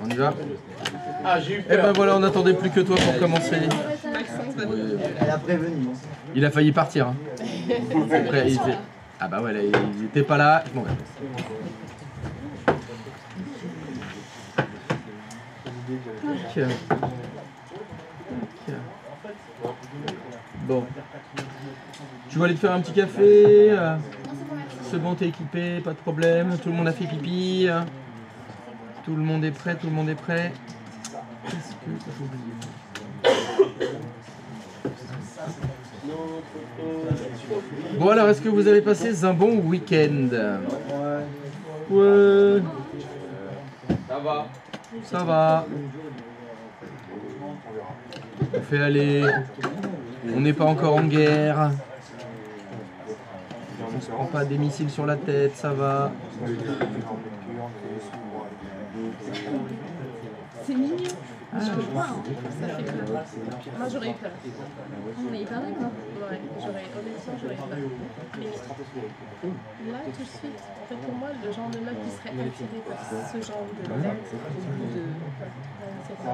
On y va? Ah, j'ai eu Eh peur. ben voilà, on n'attendait plus que toi pour commencer. Elle a prévenu. Il a failli partir. Hein. Après, il était... Ah bah ouais, là, il était pas là. Je m'en vais. Ok. Ok. Bon. Tu vas aller te faire un petit café. C'est bon, t'es équipé, pas de problème. Tout le monde a fait pipi. Tout le monde est prêt, tout le monde est prêt. Qu'est-ce que j'ai oublié? Bon alors, est-ce que vous avez passé un bon week-end? Ouais. Ça va. Ça va. On fait aller. On n'est pas encore en guerre. On se prend pas des missiles sur la tête, ça va. C'est mignon. Ah. Je peux pas, hein. Ça fait peur. Moi j'aurais eu peur. On est pareil quoi. Ouais, honnêtement j'aurais eu peur. Mais là tout de suite, en fait pour moi le genre de meuf qui serait attiré par ce genre de lettres ou de... c'est quoi?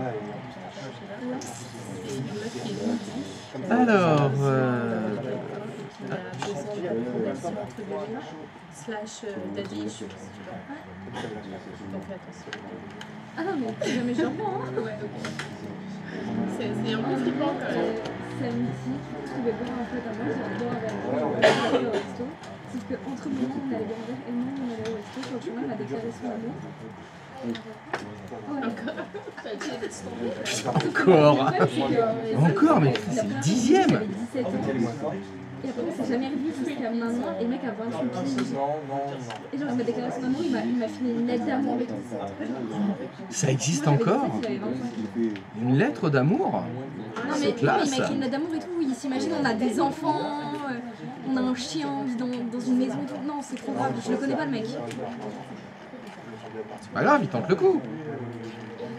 Et une meuf qui est moody. Alors, qui a besoin d'approbation entre guillemets, slash daddy issues. Donc attention. Ah non, mais jamais je reprends. Hein. Ouais, ok. C'est un peu flippant quand même. Samedi, je trouvais bien en fait à moi, j'adore avec moi, on allait au resto. Sauf qu'entre moments, on allait bien vers et moi, on allait au resto. Sur le chemin, on m'a déclaré son amour. Ouais. Encore, mais c'est le 10e. J'avais 17 ans. Et après, on s'est jamais revu jusqu'à maintenant. Et le mec a 28 piges. Et genre, il m'a déclaré son amour, il m'a filé une lettre d'amour et tout. Ça existe Moi, j'avais encore? 17, il avait 25. Une lettre d'amour? Non mais C'est classe. il m'a écrit une lettre d'amour et tout, il s'imagine on a des enfants, on a un chien, on vit dans une maison et tout. Non, c'est trop grave, je le connais pas le mec. C'est pas grave, il tente le coup.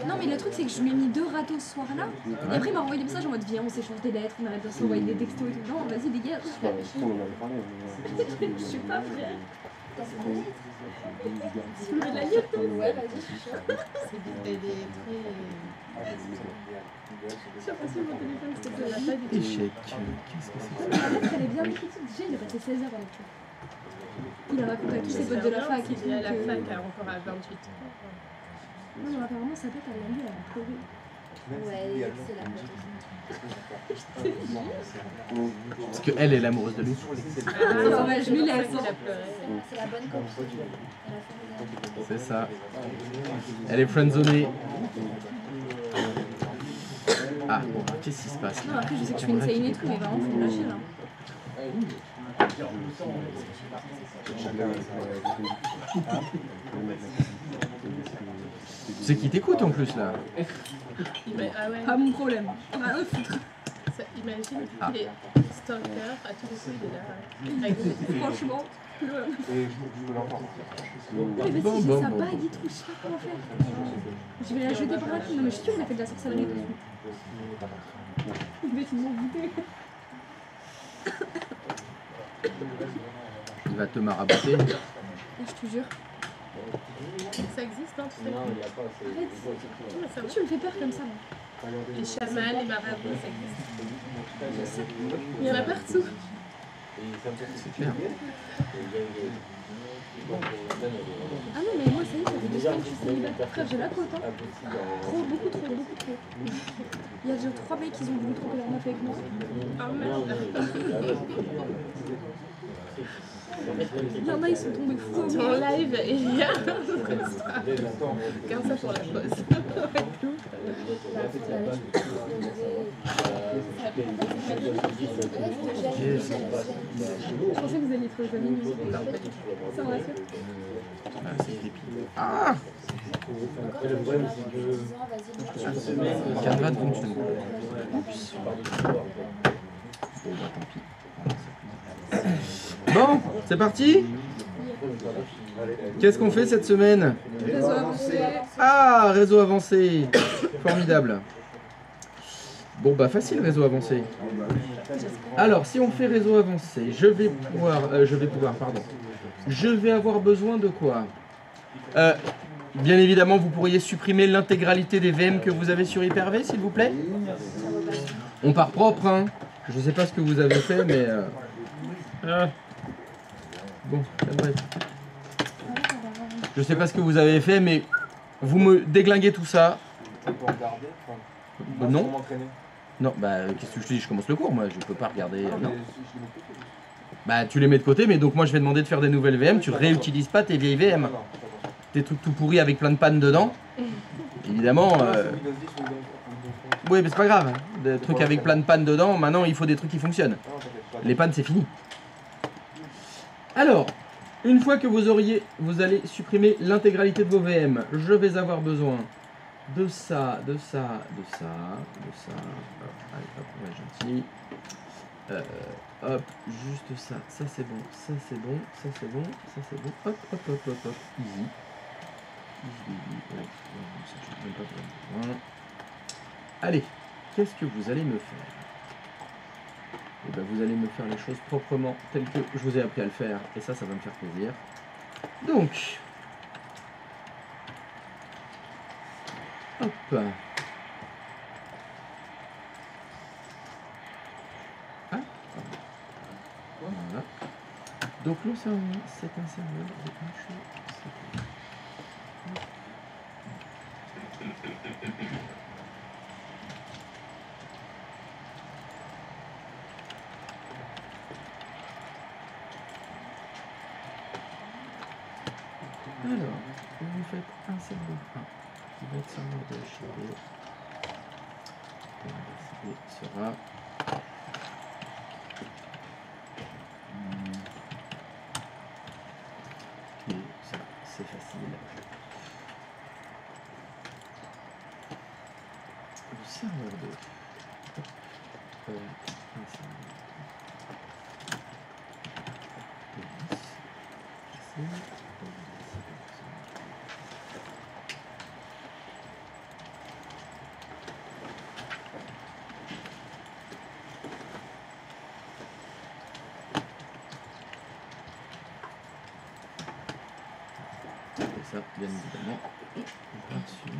Non mais le truc c'est que je lui ai mis 2 râteaux ce soir-là, et après il m'a envoyé des messages en mode viens on s'échange des lettres, on arrête de s'envoyer des textos et tout. Non vas-y dégage. Je suis pas prête. Tu veux la lire toi? Ouais vas-y je suis chaud. C'est des très... Je suis passée mon téléphone s'il te plaît. Échec. Qu'est-ce que c'est que ça? La lettre elle est bien écrite, déjà il a passé 16 heures avec toi. Il a raconté à tous ses potes de la fac et tout. Il est à la fac encore à 28 ans. Non mais apparemment sa tête elle l'a mis, elle a pleuré. Ouais, c'est la Parce qu'elle est l'amoureuse de lui. Ah ouais, je lui laisse. C'est la bonne copine. C'est ça. Elle est friendzonée. Ah bon, qu'est-ce qui se passe Non là? après je sais que je fais une scène et tout, mais vraiment faut me lâcher là. C'est qui t'écoute en plus là? Ah ouais. Pas mon problème. Rien à foutre. Imagine Ah. qu'il est stalker, à tout coup il est là. Avec des... Franchement. Mais vas-y, Bon, j'ai bon, sa bon. bague et tout, je sais pas comment faire. Je vais la jeter par la fenêtre. Non mais je suis sûre qu'il a fait de la sorcellerie dessus. Il va être m'en goûter. Il va te marabouter. Je te jure. Ça existe, hein, tu sais. Arrête. Ça va. Tu me fais peur comme ça. Moi. Les chamans, les marabouts, ça existe. Il y en a partout. C'est clair. Ah non mais moi ça y est, ça fait 2 semaines que je suis célibataire. Frère, j'ai la côte hein. Beaucoup trop. Il y a déjà 3 mecs qui ont voulu tromper leur meuf avec moi. Oh merde. Il y en a, ils sont tombés fous. Ton live, il y a 15 ça pour la pause. Je pensais que vous alliez trouver les amis. Ça me rassure. Ah, c'est creepy. Ah! Le canevas ne fonctionne pas. Oups. Bon, bah tant pis. Bon, c'est parti? Qu'est-ce qu'on fait cette semaine? Réseau avancé. Ah, réseau avancé. Formidable. Bon, bah facile, réseau avancé. Alors, si on fait réseau avancé, je vais avoir besoin de quoi? Bien évidemment, vous pourriez supprimer l'intégralité des VM que vous avez sur Hyper-V, s'il vous plaît. On part propre, hein. Je ne sais pas ce que vous avez fait, mais... Bon, bref. Je sais pas ce que vous avez fait, mais vous me déglinguez tout ça. Non. Non, bah qu'est-ce que je te dis, je commence le cours, moi, je peux pas regarder. Non. Bah tu les mets de côté, mais donc moi je vais demander de faire des nouvelles VM, tu réutilises pas tes vieilles VM. Des trucs tout pourris avec plein de pannes dedans. Évidemment. Oui, mais c'est pas grave. Des trucs avec plein de pannes dedans, maintenant il faut des trucs qui fonctionnent. Les pannes c'est fini. Alors, une fois que vous allez supprimer l'intégralité de vos VM, je vais avoir besoin de ça, de ça, de ça, de ça. Allez, hop, on va être gentil. Hop, juste ça, ça c'est bon, ça c'est bon, ça c'est bon, ça c'est bon. Hop, hop, hop, hop, hop, easy. Allez, qu'est-ce que vous allez me faire? Et ben vous allez me faire les choses proprement telles que je vous ai appris à le faire, et ça va me faire plaisir. Donc, hop. Ah, voilà. Donc le serveur, c'est un serveur de alors, vous faites un serveur 1 qui va être serveur de HTTP. Et sera et ça c'est facile. Le serveur 2. Un serveur 2. Ça, bien évidemment, on part sur...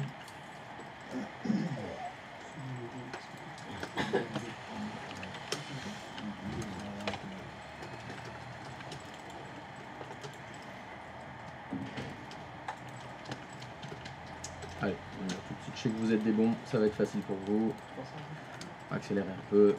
Allez, tout de suite, je sais que vous êtes des bons, ça va être facile pour vous. Accélérer un peu.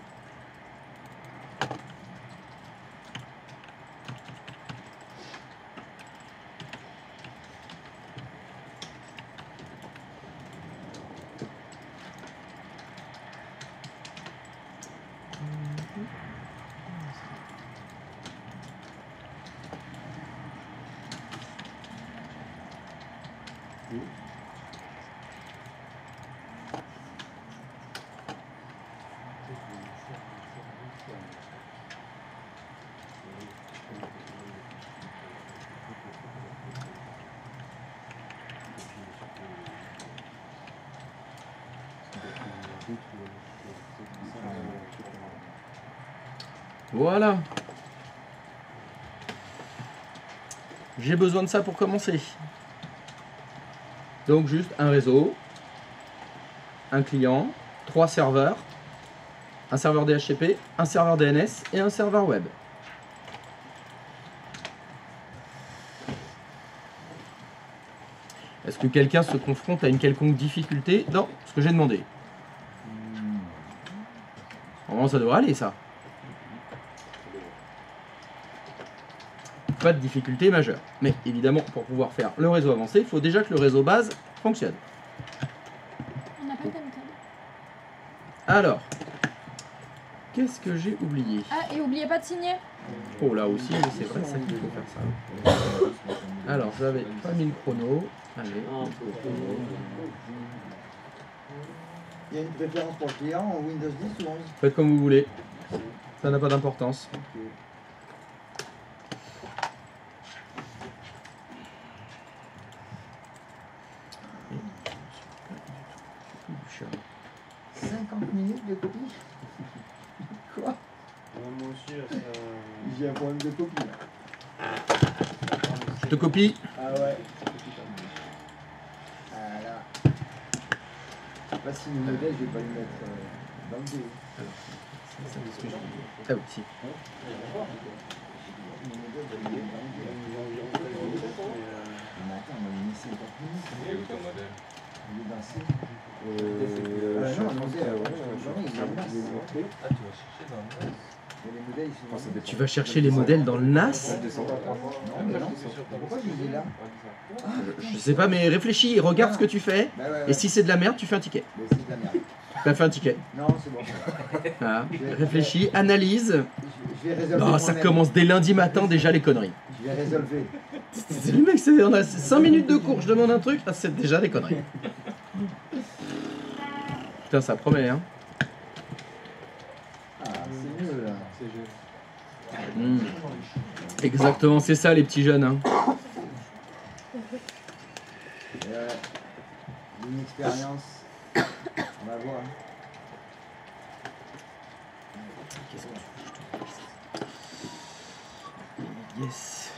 Voilà. J'ai besoin de ça pour commencer. Donc juste un réseau, un client, 3 serveurs, un serveur DHCP, un serveur DNS et un serveur web. Est-ce que quelqu'un se confronte à une quelconque difficulté dans ce que j'ai demandé? Normalement ça devrait aller ça. Pas de difficulté majeure. Mais évidemment, pour pouvoir faire le réseau avancé, il faut déjà que le réseau base fonctionne. On n'a pas de code. Alors, qu'est-ce que j'ai oublié? Ah, et oubliez pas de signer. Oh là aussi, c'est vrai, ça qu'il faut faire ça. Alors, j'avais pas mis le chrono. Allez. Il y a une préférence pour le client en Windows 10 ou 11? Faites comme vous voulez. Ça n'a pas d'importance. Okay. 50 minutes de copie? Quoi? Moi aussi, J'ai un problème de copie là. Je te copie. Ah ouais. pas si le modèle, je vais pas le mettre dans le dos. Ah oui, si. Mais attends, on a mis 50 minutes. Et où ton modèle? Au lieu d'un C. Non, le modèle, il est en masse. Ah, tu vas chercher dans le NAS. Mais les modèles, ils sont... Tu vas chercher les modèles dans le NAS? Non, mais non. Pourquoi je l'ai là? Je sais pas, mais réfléchis, regarde ce que tu fais. Bah ouais, Et ouais. si c'est de la merde, tu fais un ticket. Mais c'est de la merde. Tu fais un ticket. Non, c'est bon. Voilà. Réfléchis, analyse. Je vais résolver. Non, ça moi-même. commence dès lundi matin déjà les conneries. Je vais résolver. C'est le mec, on a 5 minutes de cours, je demande un truc, ah, c'est déjà des conneries. Putain, ça promet, hein. Ah, c'est mieux là. Exactement, c'est ça les petits jeunes, hein. Une expérience. On va voir. Yes.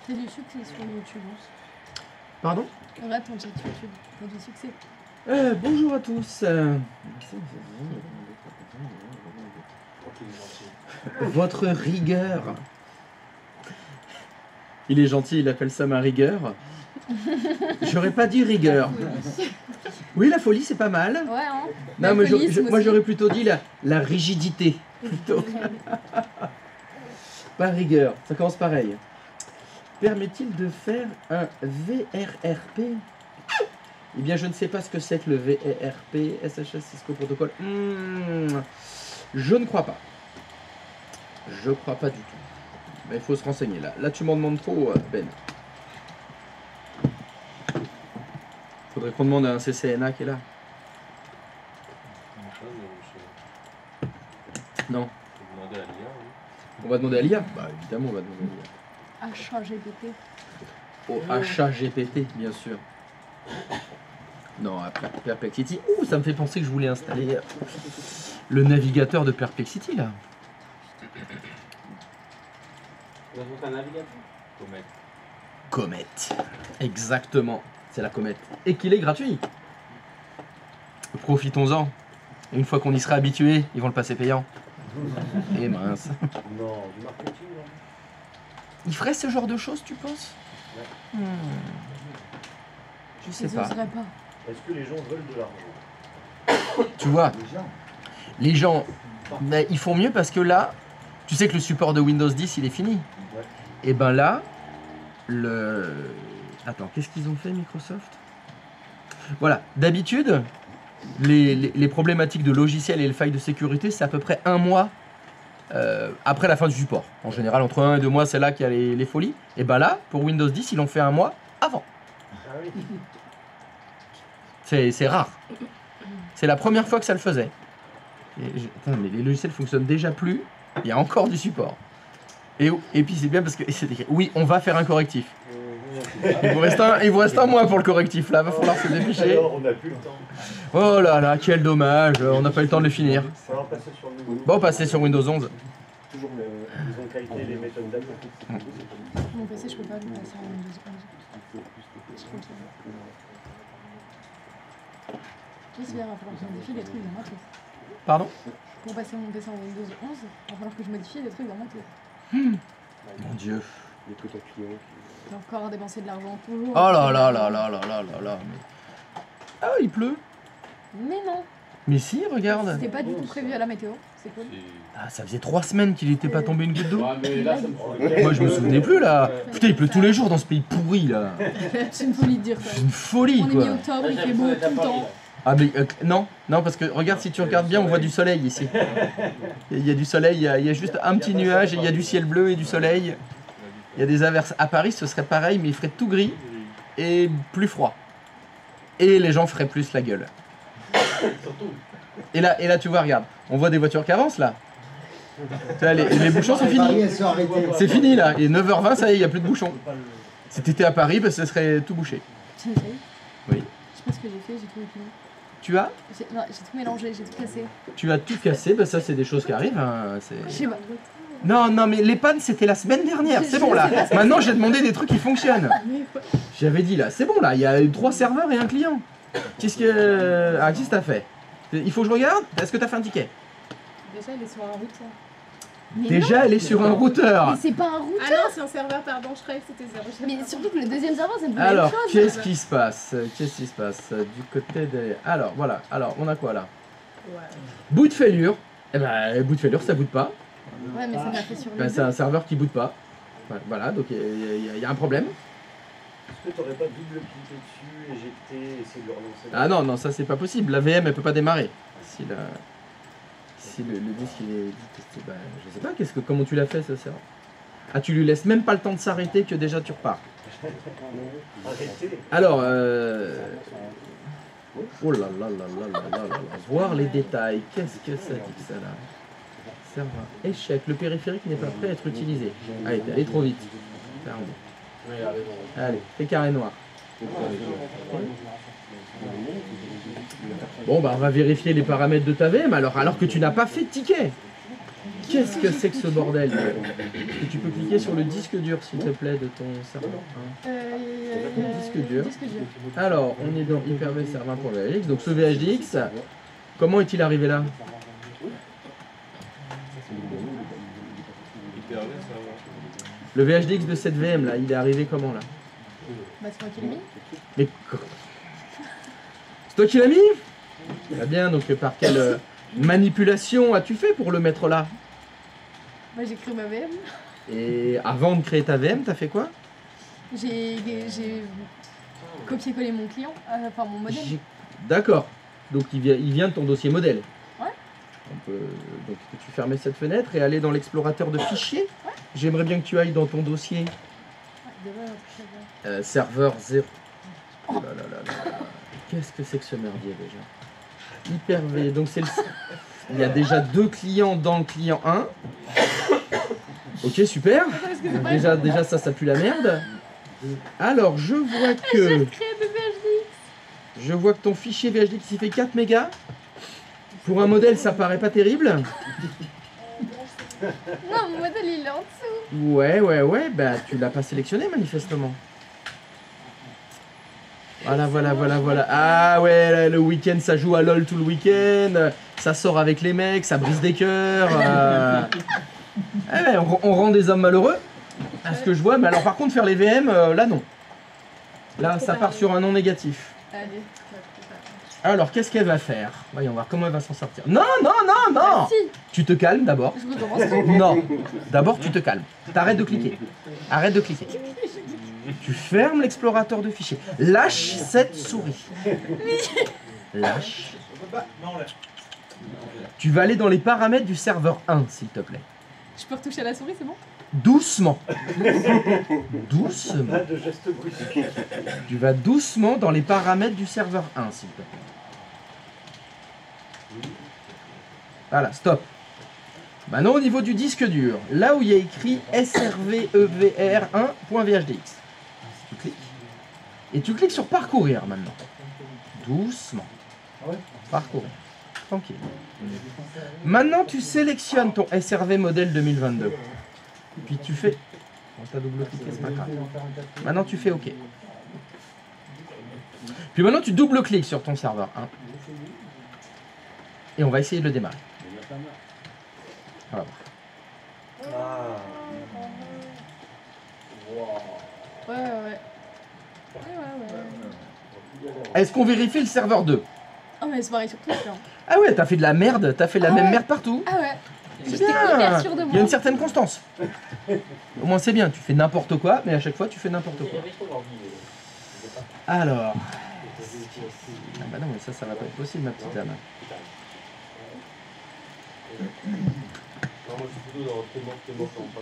T'as du succès sur YouTube. Pardon? Arrête ton chat YouTube. T'as du succès. Bonjour à tous. Votre rigueur. Il est gentil, il appelle ça ma rigueur. J'aurais pas dit rigueur. Oui, la folie, c'est pas mal. Ouais, hein. Non, mais L'alcoolisme moi aussi. j'aurais plutôt dit la rigidité. Plutôt. Pas rigueur, ça commence pareil. Permet-il de faire un VRRP? Eh bien, je ne sais pas ce que c'est que le VRRP, SHS Cisco Protocol. Je ne crois pas. Je crois pas du tout. Mais il faut se renseigner là. Là, tu m'en demandes trop, Ben. Faudrait qu'on demande à un CCNA qui est là. Non. On va demander à l'IA. Bah évidemment, on va demander à l'IA. HAGPT. Au HAGPT, bien sûr. Non, après Perplexity. Ouh, ça me fait penser que je voulais installer le navigateur de Perplexity là. Vous avez un navigateur? Comet. Comet. Exactement. C'est la comète. Et qu'il est gratuit. Profitons-en. Et une fois qu'on y sera habitué, ils vont le passer payant. Et mince. Non, du marketing, non. Ils feraient ce genre de choses, tu penses? Je sais Ils pas. oseraient pas. Est-ce que les gens veulent de l'argent? Tu vois, Les gens. les gens, mais ils font mieux parce que là, tu sais que le support de Windows 10, il est fini. Ouais. Et ben là, le... Attends, qu'est-ce qu'ils ont fait, Microsoft? Voilà, d'habitude, les problématiques de logiciels et les failles de sécurité, c'est à peu près 1 mois après la fin du support. En général, entre 1 et 2 mois, c'est là qu'il y a les folies. Et ben là, pour Windows 10, ils l'ont fait 1 mois avant. Ah oui. C'est rare. C'est la première fois que ça le faisait. Putain, mais les logiciels fonctionnent déjà plus. Il y a encore du support. Et puis c'est bien parce que c'est écrit, oui, on va faire un correctif. Il vous reste un mois pour le correctif là, va falloir se dépêcher. Alors, on n'a plus le temps. Oh là là, quel dommage, on n'a pas eu le temps de le finir. Ça va passer sur le nouveau. Bon, passer sur Windows 11. Toujours ils ont qualité les méthodes d'algo. Mon PC, je peux pas le passer en Windows 11. Je crois qu'il y a. Il va falloir que je modifie des trucs dans ma tour. Pardon? Pour passer mon PC en Windows 11, il va falloir que je modifie des trucs dans mon tour. Mon Dieu. Les quotas clients. J'ai encore dépensé de l'argent toujours. Oh là là là là là là là là. Ah, il pleut. Mais non, Mais si, regarde. c'était pas du tout prévu à la météo. C'est cool. Ah, ça faisait 3 semaines qu'il n'était pas tombé une goutte d'eau. Ouais, mais là, ça me fout. Moi, je me souvenais plus là. Putain, il pleut tous les jours dans ce pays pourri là. C'est une folie de dire ça. C'est une folie On est quoi. mi-octobre, il fait beau tout le temps. Ah mais non, non parce que regarde si tu regardes bien, on voit du soleil ici. Il y a du soleil, il y a juste un petit nuage et il y a du ciel bleu et du soleil. Il y a des averses. À Paris ce serait pareil mais il ferait tout gris et plus froid. Et les gens feraient plus la gueule. Et là tu vois, regarde, on voit des voitures qui avancent là. Tu vois, les bouchons sont À Paris, finis. elles sont arrêtées. C'est fini là, et 9h20 ça y est, il n'y a plus de bouchons. Si t'étais à Paris, bah, ce serait tout bouché. J'ai essayé. Oui. Je sais pas ce que j'ai fait, j'ai tout épilé. Tu as Non, j'ai tout mélangé, j'ai tout cassé. Tu as tout cassé, bah ça c'est des choses qui arrivent. Hein, Je sais pas. non, non, mais les pannes c'était la semaine dernière, c'est bon là. Maintenant j'ai demandé des trucs qui fonctionnent. J'avais dit là, c'est bon là, il y a 3 serveurs et un client. Qu'est-ce que t'as fait? Il faut que je regarde? Est-ce que t'as fait un ticket? Déjà, il est sur un routeur. Mais Déjà non, elle est sur un routeur. mais c'est pas un routeur. Ah non, c'est un serveur, pardon, je croyais que c'était 0. Mais surtout que le deuxième serveur, c'est une bonne Alors, chose. qu'est-ce qui se passe? Qu'est-ce qui se passe du côté des... Alors, voilà. Alors, on a quoi là? Ouais. Bout de fêlure. Eh ben, bout de fêlure, ça boot pas. Ouais, mais ça m'a fait sur le Ben, c'est un serveur qui boot pas. Voilà, donc il y a un problème. Est-ce que tu n'aurais pas double-cliqué dessus, éjecté, essayer de le relancer? Ah non, non, ça c'est pas possible. La VM, elle peut pas démarrer. Si le disque il est... Ben, je sais pas, comment tu l'as fait ce serveur? Ah, tu lui laisses même pas le temps de s'arrêter que déjà tu repars. Arrêtez. Alors, oh là là là là là là là, voir les détails, qu'est-ce que ça dit que ça là? Serveur, échec, le périphérique n'est pas prêt à être utilisé. Allez, t'es allé trop vite. Ferme. Allez, fais carré noir. Bon bah on va vérifier les paramètres de ta VM alors que tu n'as pas fait de ticket. Qu'est-ce que c'est que ce bordel? Est-ce que tu peux cliquer sur le disque dur s'il te plaît de ton serveur disque dur. Alors, on est dans Hyper-V serveur.vhdx. Donc ce VHDX, comment est-il arrivé là? Le VHDX de cette VM là, il est arrivé comment là? Bah, c'est moi qui l'ai mis. Mais c'est toi qui l'as mis? Très bien, donc par quelle manipulation as-tu fait pour le mettre là? Bah, j'ai créé ma VM. Et avant de créer ta VM, t'as fait quoi? J'ai copié-collé mon client, enfin mon modèle. D'accord. Donc il vient de ton dossier modèle. Ouais. Donc tu fermer cette fenêtre et aller dans l'explorateur de fichiers. Ouais. J'aimerais bien que tu ailles dans ton dossier. Ouais, Serveur 0. Oh là là là là là. Qu'est-ce que c'est que ce merdier déjà? Hyper-V. Donc c'est il y a déjà 2 clients dans le client 1. Ok, super. Déjà ça pue la merde. Alors je vois que... Je vois que ton fichier VHDX il fait 4 mégas. Pour un modèle ça paraît pas terrible. Non, mon modèle il est en dessous. Ouais, bah tu l'as pas sélectionné manifestement. Voilà. Ah ouais, le week-end ça joue à LOL tout le week-end. Ça sort avec les mecs, ça brise des cœurs. Ouais, on rend des hommes malheureux. À ce que je vois, mais alors par contre faire les VM, là non. Là ça part sur un non négatif. Allez. Alors qu'est-ce qu'elle va faire? Voyons voir comment elle va s'en sortir. Non. Si. Tu te calmes d'abord. Je recommence tout. Non. D'abord tu te calmes. T'arrêtes de cliquer. Arrête de cliquer. Tu fermes l'explorateur de fichiers. Lâche cette souris. Lâche. Tu vas aller dans les paramètres du serveur 1, s'il te plaît. Je peux retoucher à la souris, c'est bon? Doucement. Doucement. Pas de geste brusque. Tu vas doucement dans les paramètres du serveur 1, s'il te plaît. Voilà, stop. Maintenant, au niveau du disque dur, là où il y a écrit srvevr1.vhdx, tu cliques. Et tu cliques sur parcourir maintenant. Doucement. Parcourir. Tranquille. Maintenant, tu sélectionnes ton SRV modèle 2022. Puis tu fais... On t'a double-cliqué, c'est pas grave. Maintenant, tu fais OK. Puis maintenant, tu double-cliques sur ton serveur 1. Et on va essayer de le démarrer. On va voir. Ouais. Est-ce qu'on vérifie le serveur 2? Oh, mais c'est pareil sur tout, là. Ah ouais, t'as fait de la merde, t'as fait la même merde partout. Ah ouais. C'est J'étais hyper bien. sûre de Il y a moi. une certaine constance. Au moins c'est bien, tu fais n'importe quoi, mais à chaque fois tu fais n'importe quoi. Alors, Ah bah non, mais ça va pas être possible, ma petite dame. Non, moi je suis plutôt dans t'es mort, quand pas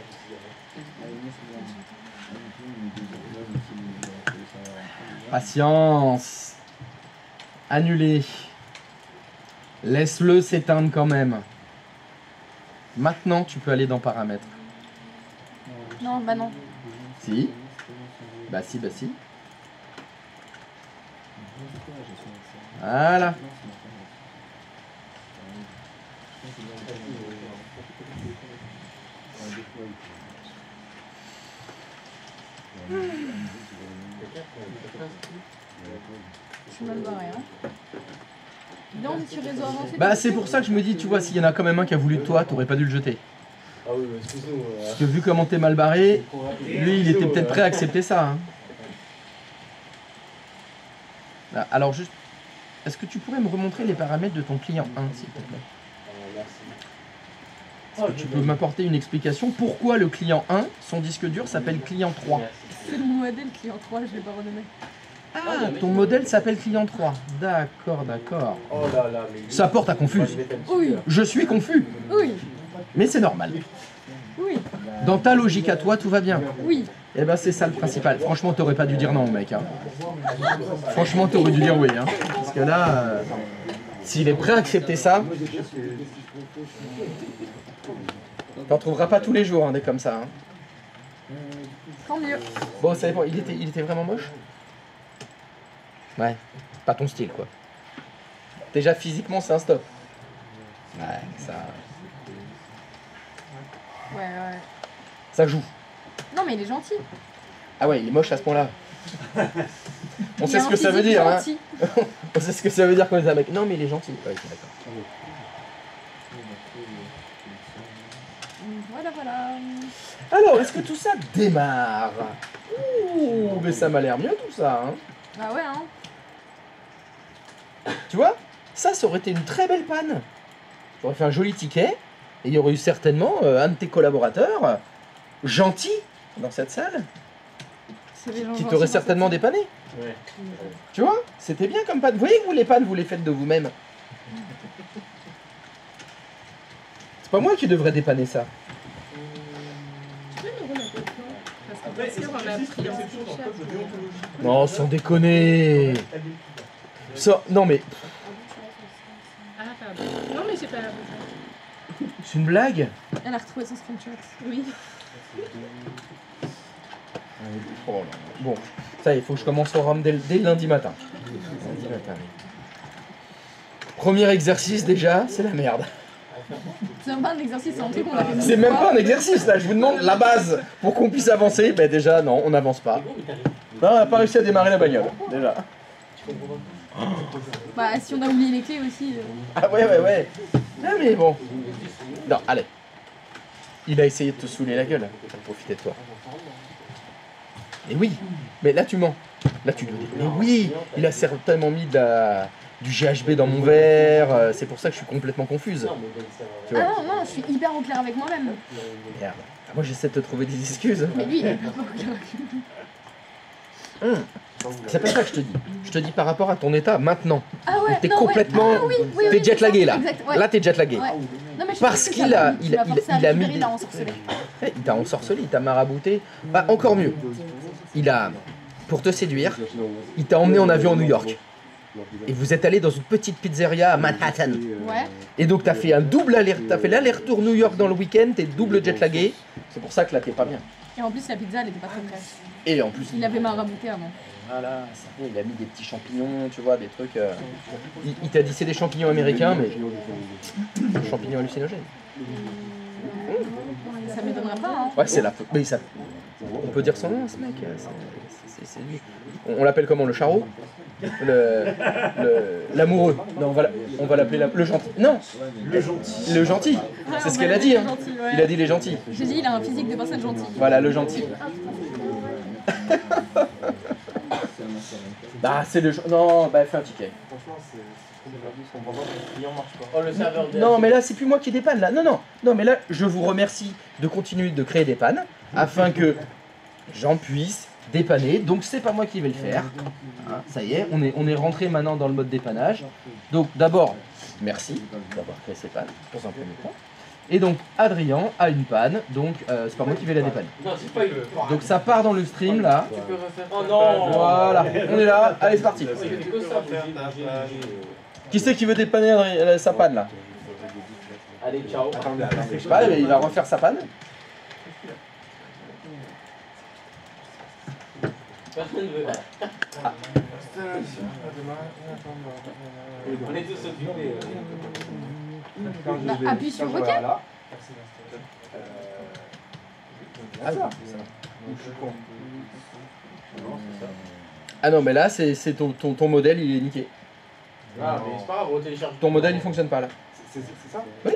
Patience. Annulé. Laisse-le s'éteindre quand même. Maintenant, tu peux aller dans paramètres. Non, bah non. Si. Bah si, bah si. Voilà. Je suis mal barré, hein. Non, on est sur réseau avancé. Bah c'est pour ça que je me dis, tu vois, s'il y en a quand même un qui a voulu de toi, t'aurais pas dû le jeter. Ah oui, excuse-nous. Parce que vu comment t'es mal barré, lui il était peut-être prêt à accepter ça. Hein. Là, alors juste, est-ce que tu pourrais me remontrer les paramètres de ton client 1, s'il te plaît? Est-ce que tu peux m'apporter une explication pourquoi le client 1, son disque dur s'appelle client 3? C'est mon modèle client 3, je l'ai pas renommé. Ah, ton modèle s'appelle client 3. D'accord, d'accord. Oh là là, mais... Ça porte à confuse. Oui, Je suis confus, oui, mais c'est normal. oui, Dans ta logique à toi, tout va bien. oui. Eh ben c'est ça le principal. Franchement, t'aurais pas dû dire non, mec. Hein. Franchement, t'aurais dû dire oui. Hein. Parce que là, s'il est prêt à accepter ça, t'en trouveras pas tous les jours, hein, des comme ça. Hein. Tant mieux. Bon, ça dépend. Il était vraiment moche? Ouais, pas ton style, quoi. Déjà, physiquement, c'est un stop. Ouais, ça... Ouais, ouais. Ça joue. Non, mais il est gentil. Ah ouais, il est moche à ce point-là. On Il sait a ce un que ça veut physique dire, hein. gentil. On sait ce que ça veut dire quand on est un mec. Non, mais il est gentil. Ouais, d'accord. Voilà, voilà. Alors, est-ce que tout ça démarre? Ouh, mais ça m'a l'air mieux tout ça, hein. Bah ouais, hein. Tu vois, ça aurait été une très belle panne. J'aurais fait un joli ticket, et il y aurait eu certainement un de tes collaborateurs, gentil, dans cette salle, C'est les gens qui gentils t'aurait dans certainement cette dépanné. Ouais. Tu vois, c'était bien comme panne. Vous voyez que vous, les pannes, vous les faites de vous-même. C'est pas moi qui devrais dépanner ça. Tu peux nous remettre le plan? Parce que bien sûr, on a pris un screenshot. Non, sans déconner. Ça, non mais, Ah, pardon. Non, mais j'ai pas la boucle. c'est une blague. Elle a retrouvé son screenshot. Oui. Oh là là. Bon, ça, il faut que je commence au rhum dès lundi matin. Lundi matin, oui. Premier exercice déjà, c'est la merde. C'est même pas un exercice, c'est un truc qu'on a fait. C'est même pas un exercice là, je vous demande la base pour qu'on puisse avancer. Ben déjà, non, on n'avance pas. Non, on n'a pas réussi à démarrer la bagnole, déjà. Bah, si on a oublié les clés aussi. Ah ouais. Non mais bon. Non, allez. Il a essayé de te saouler la gueule, il a profité de toi. Et oui, mais là tu mens. Là tu le dis. Mais oui, il a certainement mis du GHB dans mon verre, c'est pour ça que je suis complètement confuse. Tu vois. Ah non, je suis hyper au clair avec moi-même. Merde. Ah, moi j'essaie de te trouver des excuses. Mais lui, il est pas au clair avec lui. C'est pas ça que je te dis. Je te dis par rapport à ton état maintenant. Ah ouais, T'es non, complètement... Ouais. Ah, oui, T'es jet lagué là. Exact, ouais. Là t'es jet lagué. Ouais. Non, mais je Parce pense que qu'il ça a- m'a- il a- tu m'as forcé à il a le mis libérer, des- il a ensorcelé. Ouais, il t'a ensorcelé, il t'a marabouté. Bah, encore mieux. Il a, pour te séduire, il t'a emmené en avion à New York. Et vous êtes allé dans une petite pizzeria à Manhattan. Ouais. Et donc t'as fait t'as fait l'aller-retour New York dans le week-end, t'es double jet lagué. C'est pour ça que là t'es pas bien. Et en plus, la pizza, elle était pas très fraîche. Et en plus, Il avait marabouté avant. voilà, il a mis des petits champignons, tu vois, des trucs. Il t'a dit c'est des champignons américains, mais champignons hallucinogènes. Ça m'étonnerait pas, hein. Ouais, c'est la faute. Mais ça, on peut dire son nom, ce mec. C'est lui. On l'appelle comment, le charreau? L'amoureux. Non, on va l'appeler le gentil. Non, le gentil. Le gentil. C'est ce qu'elle a dit. Hein. Gentil, ouais. Il a dit les gentils. J'ai dit, il a un physique de personne gentille. Voilà, le gentil. Bah, c'est le. Non, bah, fais un ticket. Oh, le serveur de... Non, mais là, c'est plus moi qui dépanne, là. Non, mais là, je vous remercie de continuer de créer des pannes afin que j'en puisse dépanner. Donc c'est pas moi qui vais le faire. Hein, ça y est, on est rentré maintenant dans le mode dépannage. Donc d'abord, merci d'avoir créé ces pannes pour un premier temps. Et donc Adrien a une panne, donc c'est pas moi qui vais la dépanner. Non, c'est pas une. Donc ça part dans le stream là. Tu peux refaire. Oh non. Voilà, on est là, allez c'est parti. C'est que ça, faire ta Qui c'est qui veut dépanner sa panne là? Allez, ciao. Je sais pas, il va refaire sa panne. Personne ne veut. On est tous occupés. Bah, appuie sur OK. Ah non mais là c'est ton modèle il est niqué. Ah, mais c'est pas grave, on télécharge. Ton modèle il fonctionne pas là. C'est ça? Oui.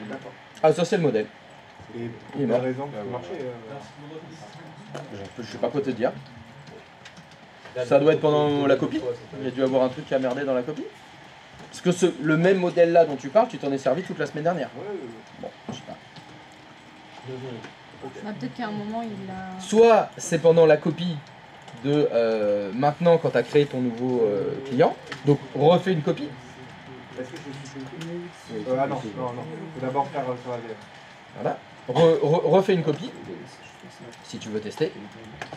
D'accord. Ah ça c'est le modèle. Et Il est pour mort. quelle raison que ça marchait Je sais pas quoi te dire. Ça doit être pendant la copie. Il y a dû avoir un truc qui a merdé dans la copie. Parce que le même modèle là dont tu parles, tu t'en es servi toute la semaine dernière. Bon, je sais pas. Bah, peut-être qu'à un moment il a. Soit c'est pendant la copie de maintenant quand tu as créé ton nouveau client. Donc refais une copie. Est-ce que je suis ah non, non, non. Faut d'abord faire sur la VM. Voilà. Refais une copie. Si tu veux tester.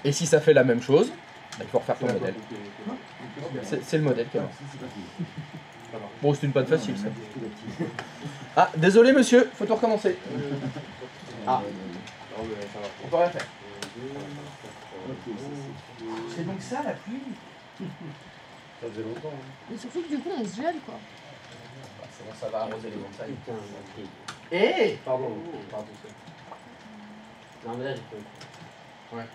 Et si ça fait la même chose, bah, il faut refaire ton modèle. C'est le modèle qui est mort. Bon, c'est une panne facile ça. Ah, désolé monsieur, faut tout recommencer. Ah, on peut rien faire. C'est donc ça la pluie. Ça faisait longtemps. Mais surtout que du coup on se gèle quoi. C'est bon, ça va arroser les montagnes. Eh Pardon. Non, mais là, j'ai fait. Ouais.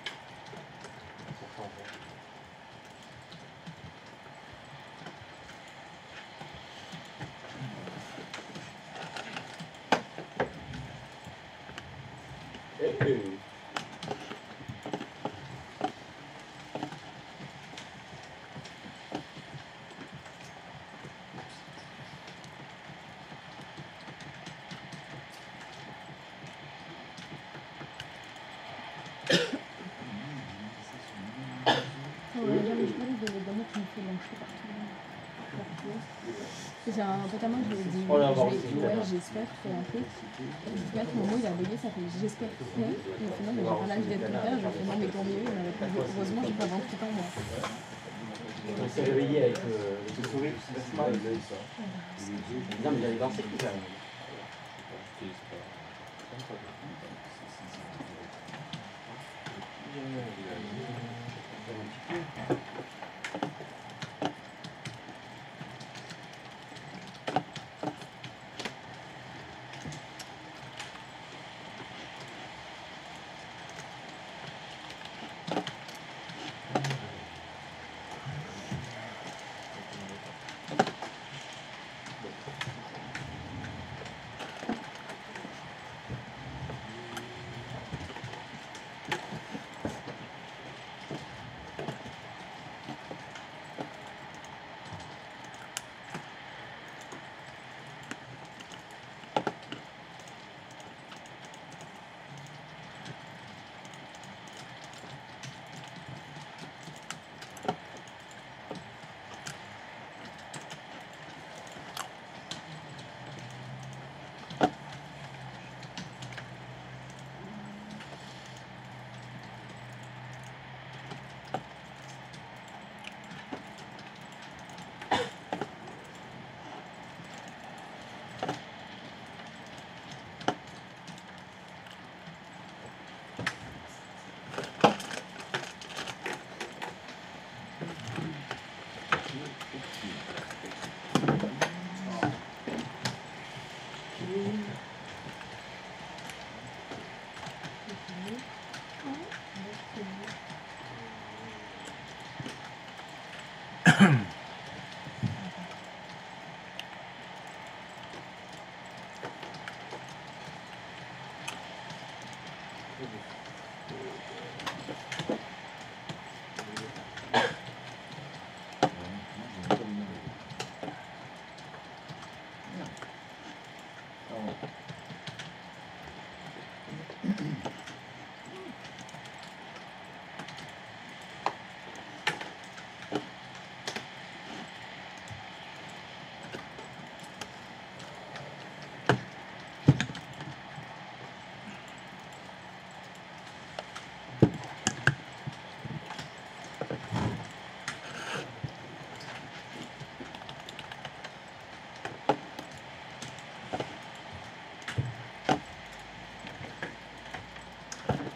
J'ai un pote à moi, je lui ai dit, Oh là, ouais, bon, j'espère que un truc. Et du coup, mon mot, il a bugué, ça fait j'espère que. Et au final, mais j'ai pas l'âge d'être ton père, je lui ai fait non, mais tant mieux, il m'a répondu, heureusement, j'ai pas 28 ans, moi. On s'est réveillé avec le sourire. Non, mais il avait dansé tout ça.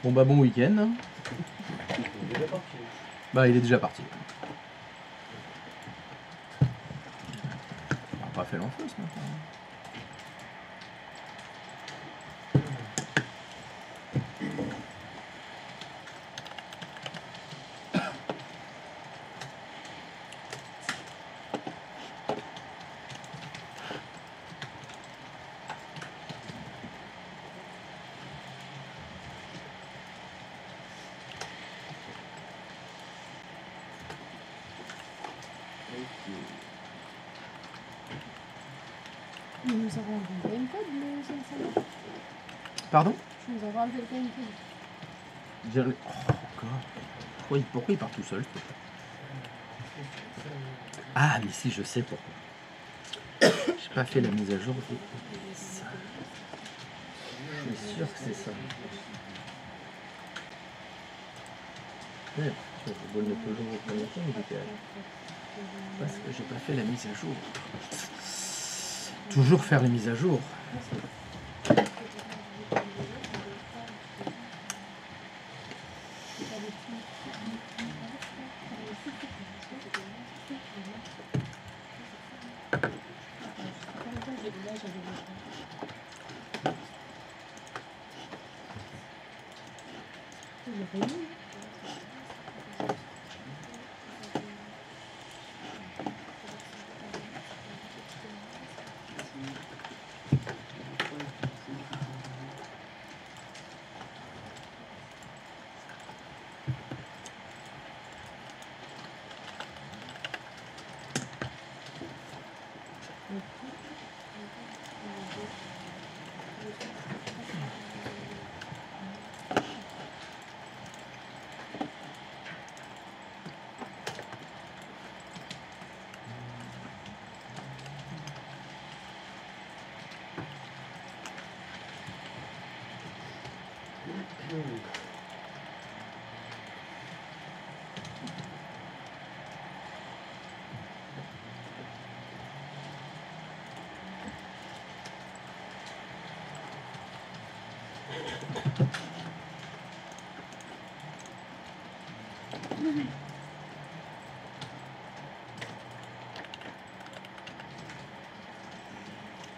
Bon bah bon week-end. Hein. Il est déjà parti. Bah il est déjà parti. On n'a pas fait l'enfeu ce matin. Nous avons enlevé le game code, le Samsung. Pardon? Nous avons enlevé le game code. Oh, encore. Pourquoi il part tout seul? Ah mais si, je sais pourquoi. J'ai pas fait la mise à jour de ça. Je suis sûr que c'est ça. Ouais, je vais le mettre toujours au premier temps, mais parce que j'ai pas fait la mise à jour. Toujours faire les mises à jour.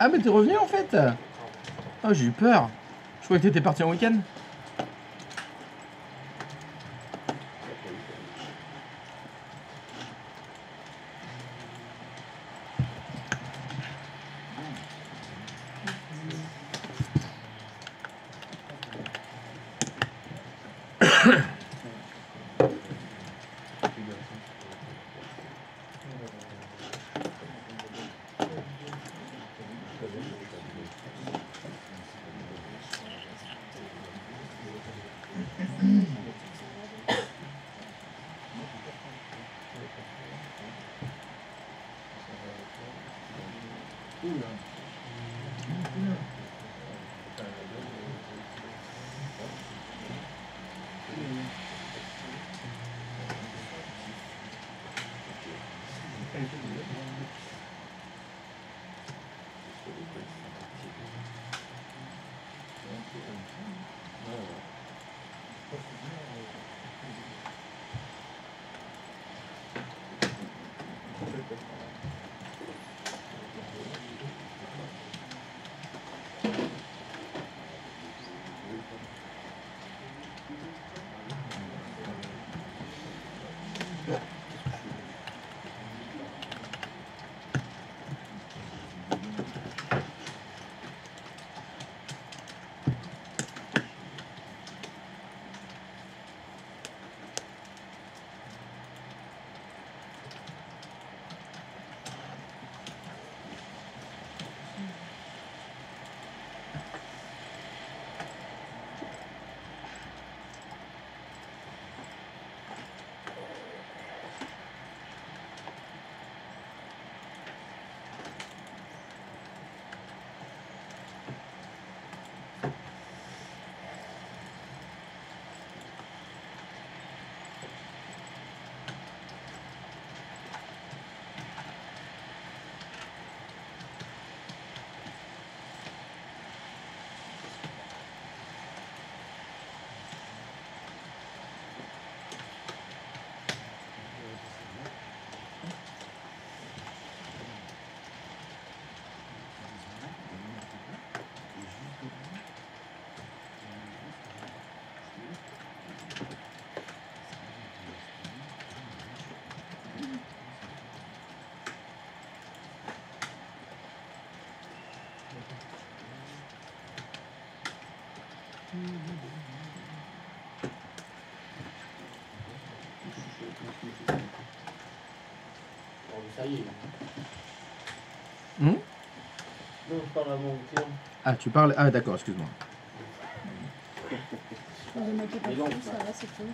Ah mais t'es revenu en fait? Oh j'ai eu peur. Je croyais que t'étais parti en week-end. Ça y est. Hmm? Non, je parle à mon client. Ah, tu parles. Ah, d'accord, excuse-moi. Je vais mettre pas plus, ça va, c'est tout.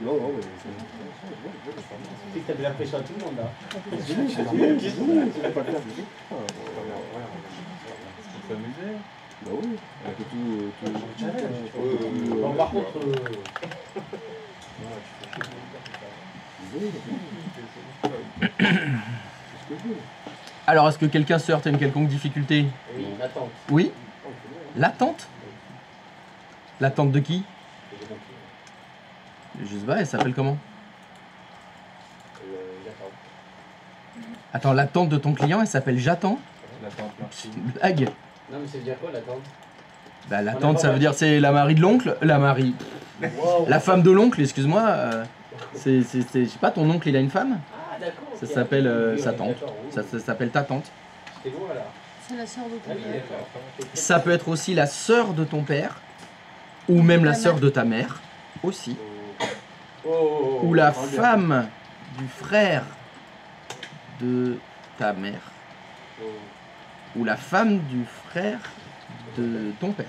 Non, non, mais C'est que t'avais la pêche à tout le monde là. s'amuser. Bah oui, un peu tout. Bon, par contre, Alors, est-ce que quelqu'un se heurte à une quelconque difficulté? Oui, l'attente. Oui. L'attente? L'attente de qui? Je sais pas, elle s'appelle comment? L'attente. Attends, l'attente de ton client, elle s'appelle J'attends? L'attente, C'est une blague. Non, mais c'est dire quoi l'attente? Bah, l'attente, ça veut dire c'est la Marie de l'oncle, la femme de l'oncle, excuse-moi. Je sais pas, ton oncle, il a une femme? Ah, d'accord. Ça ok. s'appelle Oui, sa on est tante. d'accord, oui. Ça s'appelle ta tante. C'est bon, voilà. C'est la sœur de ton Ah oui, père. d'accord. Ça peut être aussi la sœur de ton père, ou même la sœur de ta mère, aussi. Oh, Ou la regarde. femme du frère de ta mère. Oh. Ou la femme du frère de ton père.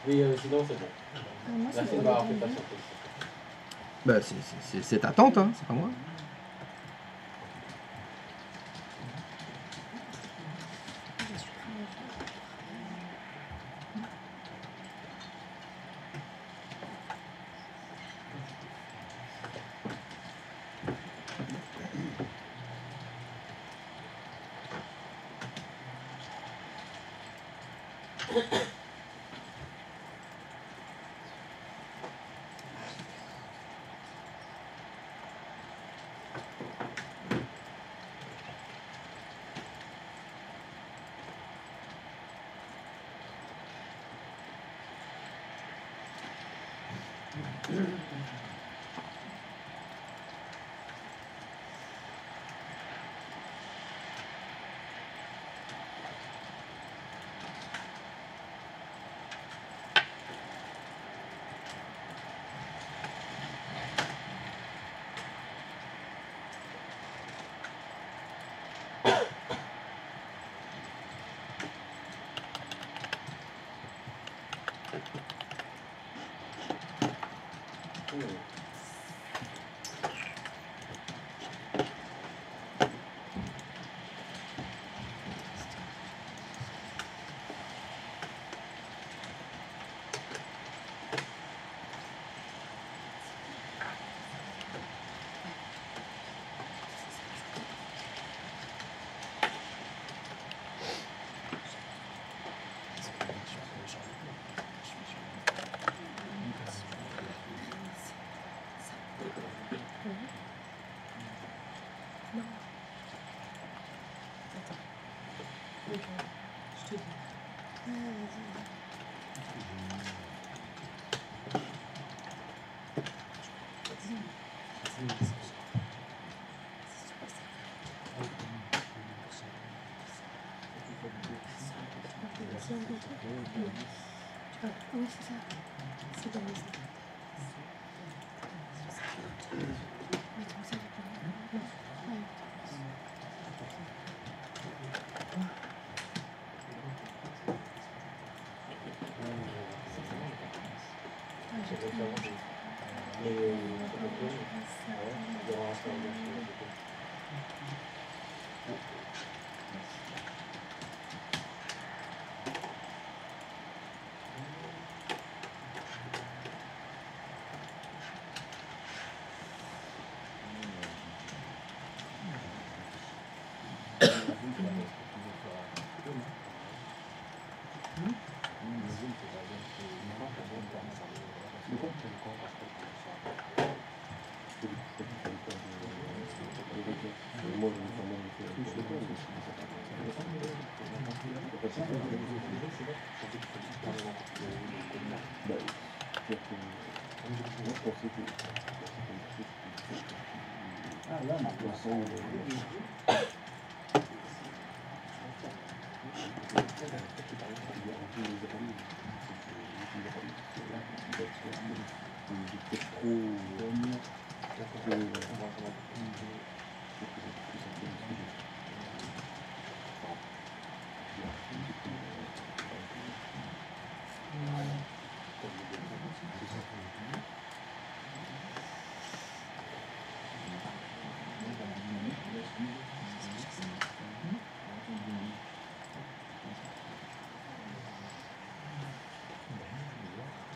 Oui, sinon c'est bon. Moi, Là, c'est c'est pour marrant, les fais pas temps. surprise. Bah, c'est ta tante, hein, c'est pas moi. Je te dis. Oui, c'est ça. C'est comme ça. Mais comme ça, je peux. Ouais.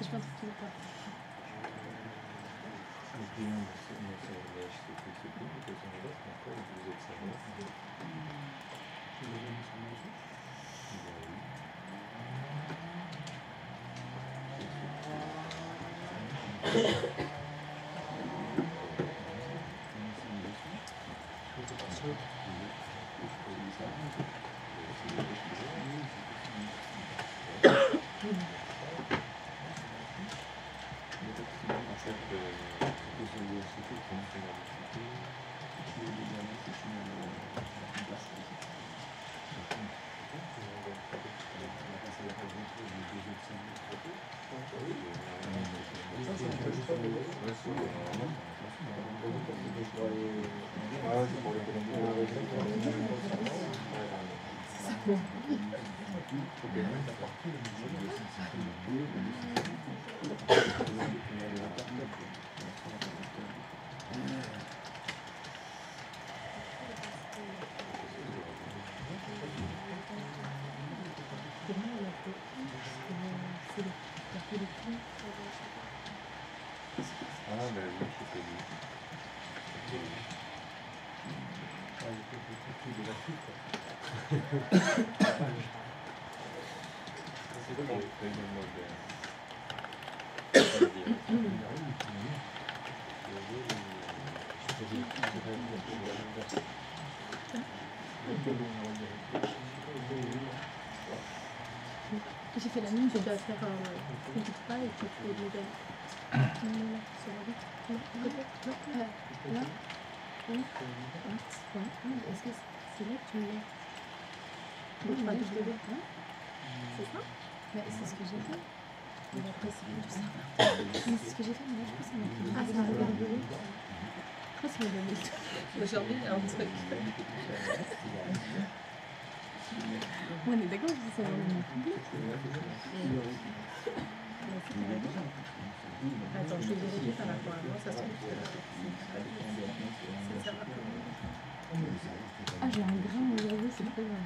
Je pense que tu veux pas. J'ai fait la mine, je dois faire un petit pas et puis tu fais le modèle. Là, sur la route. Là, là. Oui. Est-ce que c'est là que tu me mets? Donc, pas je le mets. C'est ça? Mais c'est ce que j'ai fait. Et après, c'est plus du serveur. Mais c'est ce que j'ai fait, mais là, je pense que ça m'a pris. Ah, ça m'a regardé. Pourquoi ça m'a donné tout? Aujourd'hui, il y a un truc. On est d'accord que c'est vraiment complet. Attends, je vais vérifier par rapport à moi, ça se trouve que c'est ça. Ah, j'ai un grain aujourd'hui, c'est très bien.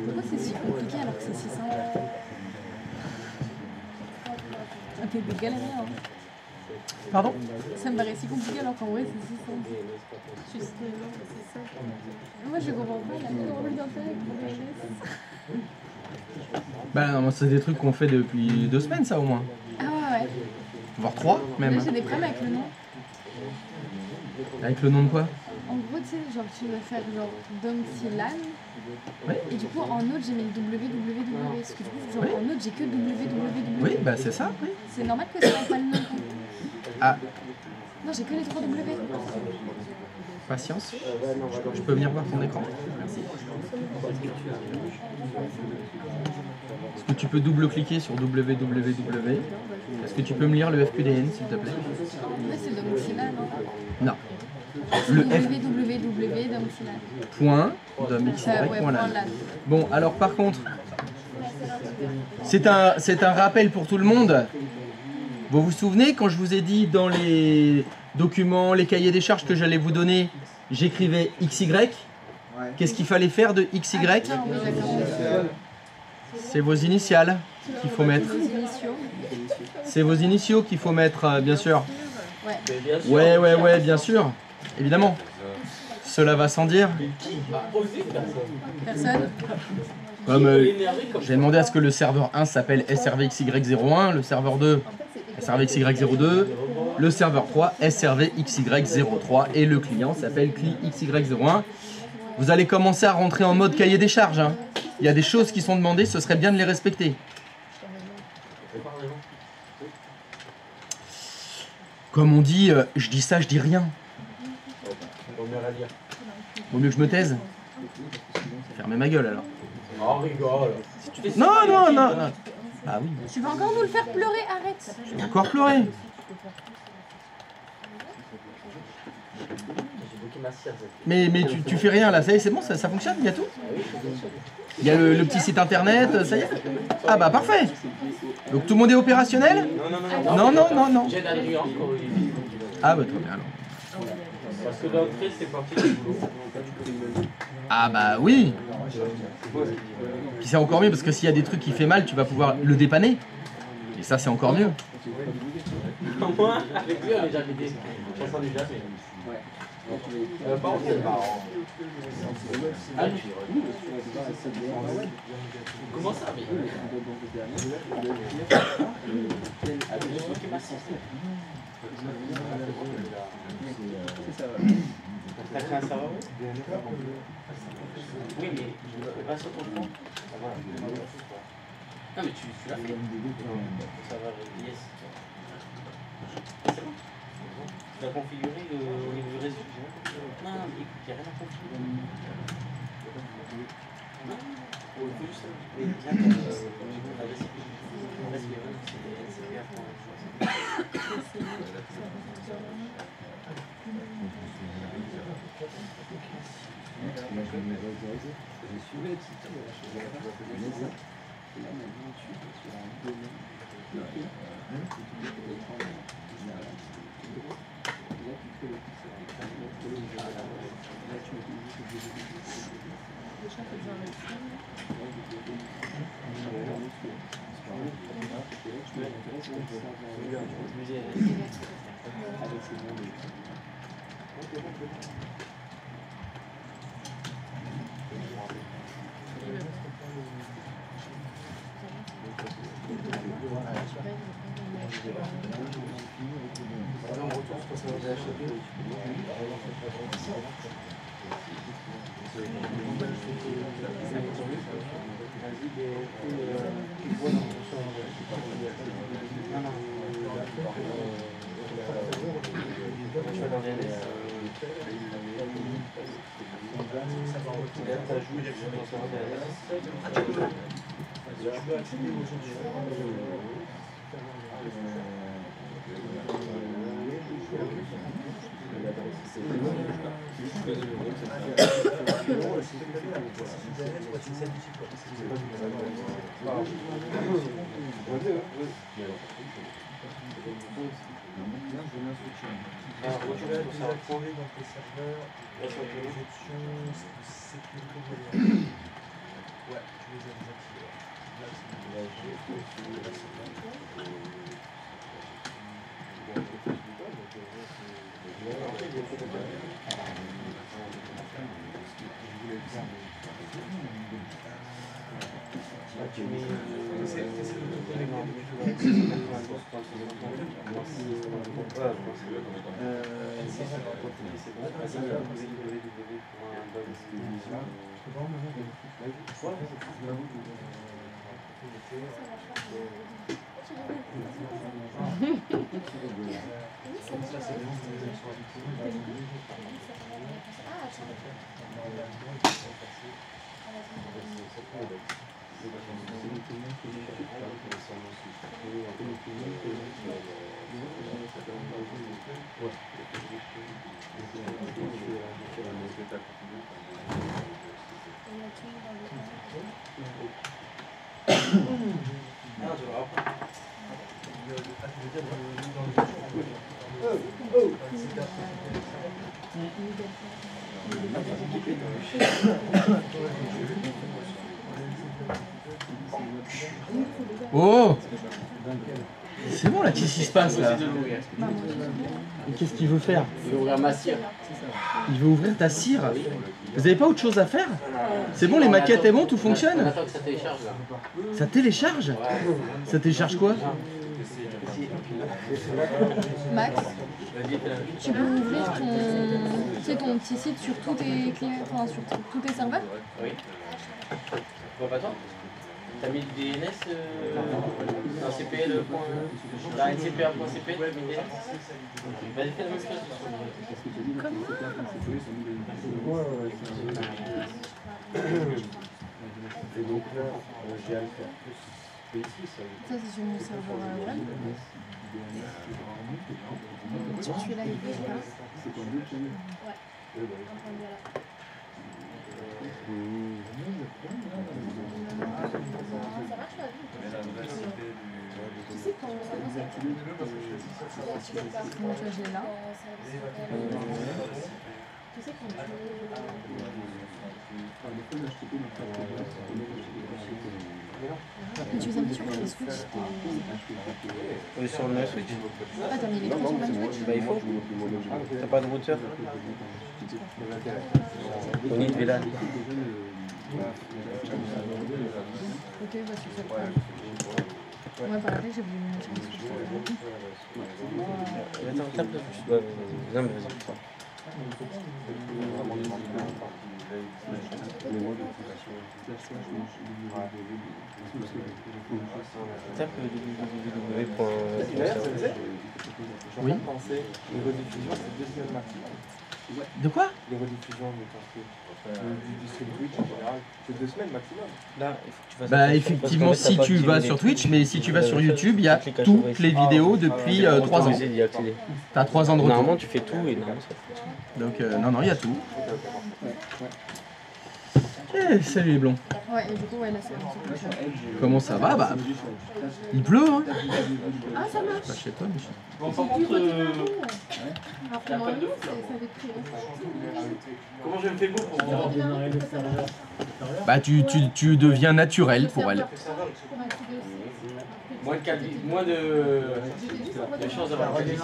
Pourquoi c'est si compliqué alors que c'est si simple? Ah, t'es galéré, hein. Pardon? Ça me paraît si compliqué alors qu'en vrai c'est si simple. Juste c'est ça. Moi je comprends pas, il a plus envie d'intérêt pour le MS. Ben, c'est des trucs qu'on fait depuis 2 semaines, ça au moins. Ah ouais, ouais. Voire 3 même. Là j'ai des problèmes avec le nom. Avec le nom de quoi? En gros, tu sais, genre tu veux faire genre Domtilan. Ouais. Et du coup en autre j'ai mis le www. Parce que du coup, genre en autre j'ai que www. Oui, bah c'est ça, oui. C'est normal que ça n'ait pas le nom. Ah, Non, j'ai que les 3 W. patience. Je peux venir voir ton écran? Merci. Est-ce que tu peux double-cliquer sur www? Est-ce que tu peux me lire le FQDN, s'il te plaît? Ouais, c'est Domtilan, non? Non. Le F... www, Domtilan. Point d'homme XY point LAN. Bon, alors par contre, c'est un rappel pour tout le monde. Vous vous souvenez quand je vous ai dit dans les documents, les cahiers des charges que j'allais vous donner, j'écrivais XY. Qu'est-ce qu'il fallait faire de XY? C'est vos initiales qu'il faut mettre. C'est vos initiaux qu'il faut mettre, bien sûr. Ouais, bien sûr. Évidemment. Cela va sans dire. Personne. Comme j'ai demandé à ce que le serveur 1 s'appelle SRVXY01, le serveur 2 SRVXY02, le serveur 3 SRVXY03 et le client s'appelle CliXY01. Vous allez commencer à rentrer en mode cahier des charges. Hein. Il y a des choses qui sont demandées, ce serait bien de les respecter. Comme on dit, je dis ça, je dis rien. Vaut mieux que je me taise. Fermez ma gueule alors. Oh, rigole. Non. Ah oui. Tu vas encore nous le faire pleurer, arrête. Je vais encore pleurer. Mais tu fais rien là, ça y est, c'est bon, ça fonctionne, il y a tout. Il y a le petit site internet, ça y est. Ah bah parfait. Donc tout le monde est opérationnel? Non. Ah bah très bien alors. Parce que d'entrée, c'est parti du boulot. Ah bah oui. Puis c'est encore mieux parce que s'il y a des trucs qui fait mal, tu vas pouvoir le dépanner. Et ça c'est encore mieux. Moi, avec lui, on a déjà fait des... On s'en est déjà fait. Par contre, c'est marrant. Comment ça, mais... T'as créé un serveur? Oui, mais pas sur ton compte. Non, mais tu l'as fait. Ça va, yes. C'est bon. Tu l'as configuré au niveau du réseau? Non, mais écoute, il n'y a rien à configurer. Non, il faut juste ça. Mais bien, Oh! C'est bon là, qu'est-ce qui se passe là? Qu'est-ce qu'il veut faire? Il veut ouvrir ma cire. Il veut ouvrir ta cire? Vous avez pas autre chose à faire? C'est bon, les maquettes est bon, tout fonctionne? On attend que ça télécharge là. Ça télécharge? Ça télécharge quoi? Max, tu peux ouvrir ton petit site sur tous tes clients, enfin sur tous tes serveurs? Oui. Bon, pas toi? T'as mis le DNS dans CPL. Dans ncpa.cp, t'as mis le DNS? Vas-y, fais la même chose. Et donc là, j'ai à le faire plus ici, ça. Ça c'est sur mon serveur web. Tu es là, il est pas. Tu sais quand ça Moi j'ai là. Tu sais quand Mais tu les as mis sur quel Switch? Sur le Switch. Ah, t'as mis l'écran sur la Switch? Bah il faut. T'as pas de routeur? On y est là. Ok, bah tu fais quoi? Ouais, par après j'ai voulu me mettre sur le Switch. Attends, tape là. Non mais vas-y. Tape www. Oui. Les rediffusions, c'est 2 semaines maximum. De quoi? Les rediffusions du stream Twitch en général, c'est 2 semaines maximum. Là, il faut que tu fasses bah effectivement, si tu vas sur Twitch, mais si tu vas sur YouTube, il y a toutes les vidéos depuis 3 ans. T'as 3 ans de retour. Normalement, tu fais tout et normalement ça fonctionne. Donc non, il y a tout. Eh, salut les blonds. Ouais, et du coup, ouais, là c'est un petit peu cher. Comment ça va? Bah, il pleut, hein? Ah, ça marche. Bah, je sais pas, mais je... Bon, par contre, Alors pour moi, ça va être pris. comment je me fais beau pour Bah, tu deviens naturel pour elle. moins de chances d'avoir un ici.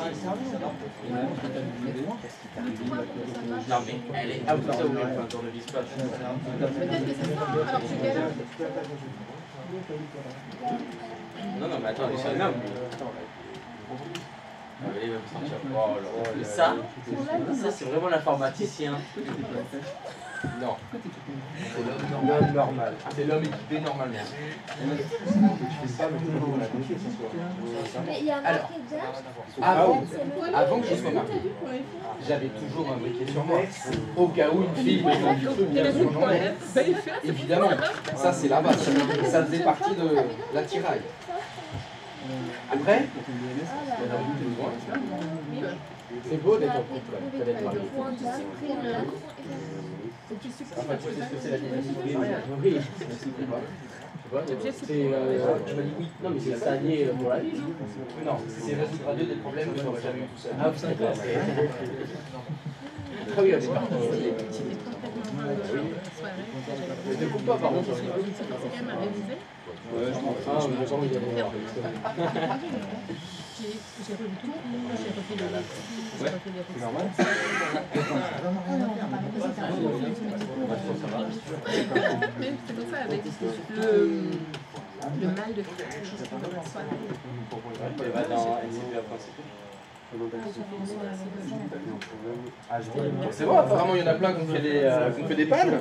Non mais elle est out ça ou dans le dispatch. Peut-être que c'est ça, alors tu galères. Non mais attends, c'est un homme. Allez, va me sortir. Oh là là. Ça c'est vraiment l'informaticien. Non. C'est l'homme normal. C'est l'homme équipé normalement. Mais il y a marqué déjà. Avant que je sois marié, j'avais toujours un briquet sur moi. Au cas où une fille me demande du truc, bien sûr, non, mais évidemment, ça c'est la base. Ça faisait partie de l'attirail. Après, c'est beau d'être en couple, d'être marié. Enfin, tu sais ce que c'est la dynamique. Oui, tu vois, tu m'as dit oui. Non, mais c'est ça lié pour la vie. Non, c'est résoudre à deux des problèmes que tu n'aurais jamais eu tout seul. Ah, vous savez pas. Ah oui, avec par contre. Je ne coupe pas, par contre. C'est quand même à réviser. Ouais, je pense. Ah, mais j'ai envie d'aller voir. J'ai revu tout, j'ai refait les Ouais, c'est normal. Mais c'est pour ça, avec le mal de faire les choses dans la soirée. C'est bon, apparemment il y en a plein qui ont fait des pannes.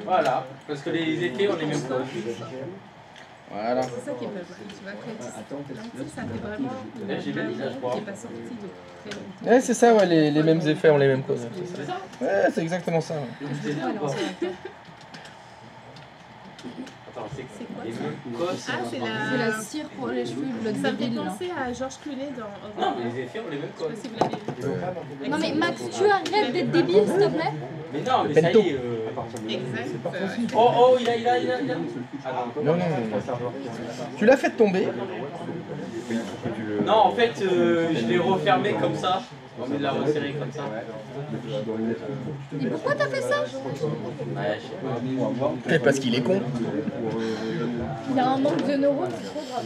Voilà, parce que les effets on les met pas. Voilà. C'est ça qui est pas vrai. Tu vois, Clétis, ça fait vraiment le mal qui n'est pas sorti de très longtemps. Ouais, c'est ça, ouais, les mêmes effets ont les mêmes causes. Ouais, c'est exactement ça. Ouais. C'est quoi les ça? mêmes cosses. Ah, c'est C'est la cire pour les cheveux, le Ça me fait débile, là. penser à Georges Clooney dans... Non, mais les effets ont les mêmes Je sais pas cosses. si vous l'avez vu. Non mais Max, tu arrêtes d'être débile, s'il te plaît. Mais non, mais ça y Bento. est. Exact. Oh, oh, il a. Ah non. Non. Tu l'as fait tomber. Non, en fait, je l'ai refermé comme ça. On met de la resserrer comme ça. Et pourquoi t'as fait ça? Ouais, je sais pas. Peut-être parce qu'il est con. Il y a un manque de neurones, c'est trop grave.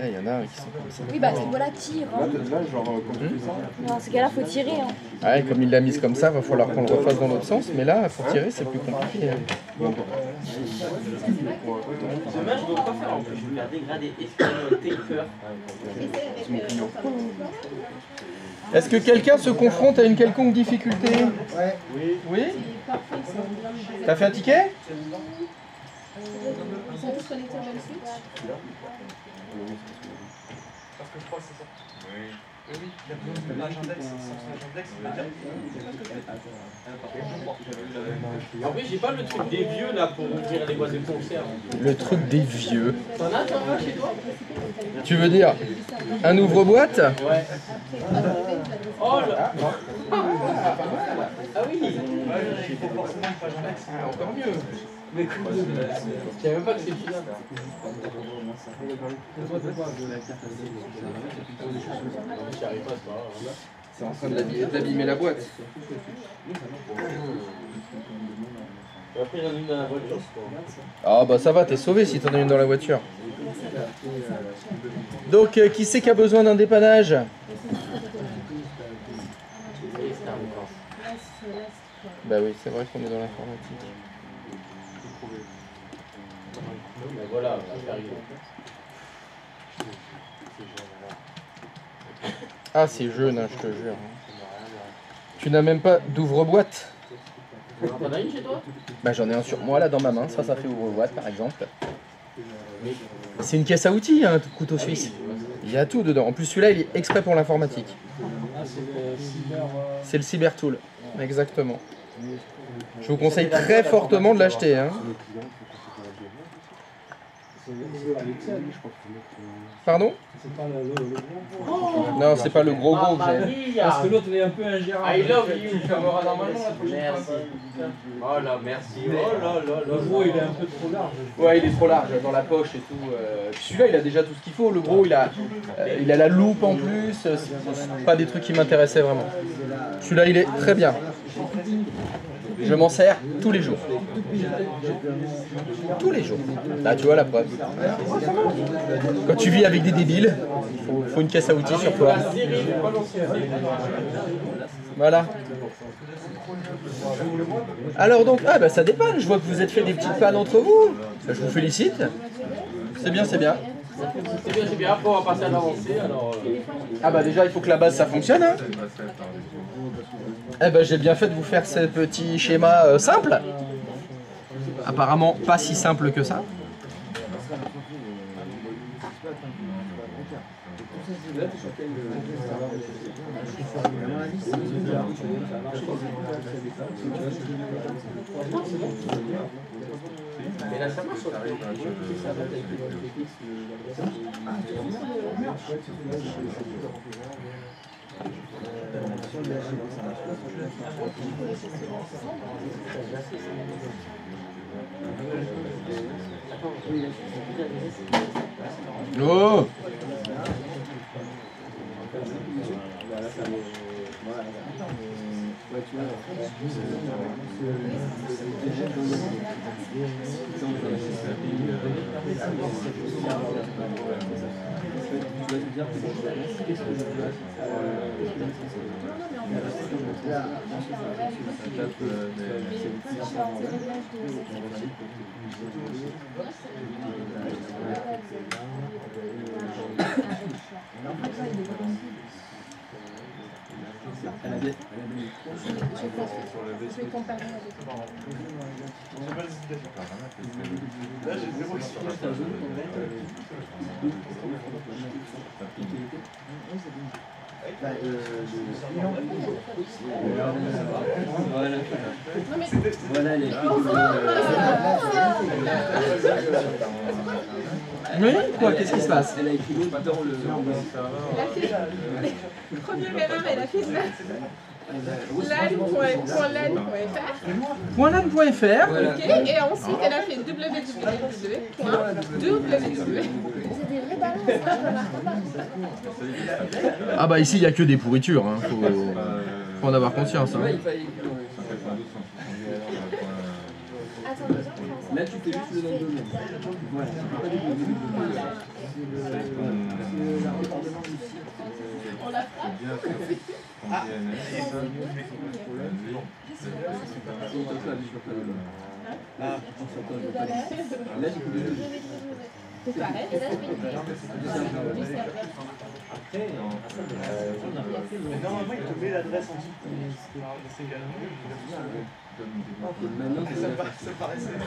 Il y en a qui sont comme ça. Oui, bah voilà, tire. Hein. Là, genre, comme tu fais ça, Dans ce cas-là, faut tirer. Hein. Ouais, comme il l'a mise comme ça, va falloir qu'on le refasse dans l'autre sens. Mais là, pour tirer, c'est plus compliqué. Hein. Demain, je veux pas faire en plus. Je veux faire dégrader espagnol, taper. Est-ce que quelqu'un se confronte à une quelconque difficulté? Ouais. Oui? T'as fait un ticket? Ils sont tous connectés au même switch. parce que je crois que c'est ça. Oui. Oui, il y a besoin de l'agendex. Sans l'agendex, ça veut dire. Après, j'ai pas le truc des vieux là pour ouvrir les boîtes de conserve. Le truc des vieux. T'en as toi chez toi? Tu veux dire un ouvre-boîte? Ouais. Oh là. Ah oui. Il faut forcément une agendex. Encore mieux. Mais cool. Je savais même pas que c'était ça. J'y arrive pas, c'est pas grave. C'est en train d'abîmer la boîte. Et après, j'en ai une dans la voiture. Ah bah ça va, t'es sauvé si t'en as une dans la voiture. Donc, qui c'est qui a besoin d'un dépannage? Bah oui, c'est vrai qu'on est dans l'informatique. Mais voilà, ça fait arriver. Ah, c'est jeune, hein, je te jure. Tu n'as même pas d'ouvre-boîte? T'en as une chez toi? Bah j'en ai un sur moi là dans ma main, ça fait ouvre-boîte par exemple. C'est une caisse à outils, un couteau suisse. Il y a tout dedans. En plus celui-là il est exprès pour l'informatique. C'est le Cybertool, exactement. Je vous conseille très fortement de l'acheter. Hein. Pardon? Non, c'est pas le gros que j'ai. Parce que l'autre est un peu ingérable. I love you, ça va normalement la prochaine fois. Oh là, merci. Oh là là Le gros, il est un peu trop large. Ouais, il est trop large dans la poche et tout. Celui-là, il a déjà tout ce qu'il faut. Le gros, il a la loupe en plus. C'est pas des trucs qui m'intéressaient vraiment. Celui-là, il est très bien. Je m'en sers tous les jours. Tous les jours. Là, tu vois la preuve. Quand tu vis avec des débiles, il faut une caisse à outils sur toi. Voilà. Alors donc, ah bah ça dépanne. Je vois que vous êtes fait des petites pannes entre vous. Je vous félicite. C'est bien, c'est bien. C'est bien. Après, on va passer à l'avancée. Alors, Ah bah déjà, il faut que la base ça fonctionne. Hein. Eh ben j'ai bien fait de vous faire ce petit schéma simple. Apparemment pas si simple que ça. mais là, ça marche. Oh! Je vais comparer avec. Là, j'ai zéro Voilà les Oui, quoi, qu'est-ce qui se passe? Elle a écrit l'autre dans le... Elle a fait... Première erreur, elle a fait ça. LAN.fr. .lan.fr. Ok, et ensuite elle a fait www. C'est des vrais ballons, ça, Ah bah ici il n'y a que des pourritures, hein. Faut en avoir conscience. Hein. Là tu fais juste le nom de domaine. Voilà. On la frappe. C'est pareil. Mais normalement, il te met l'adresse en dessous. Maintenant, Ça paraissait.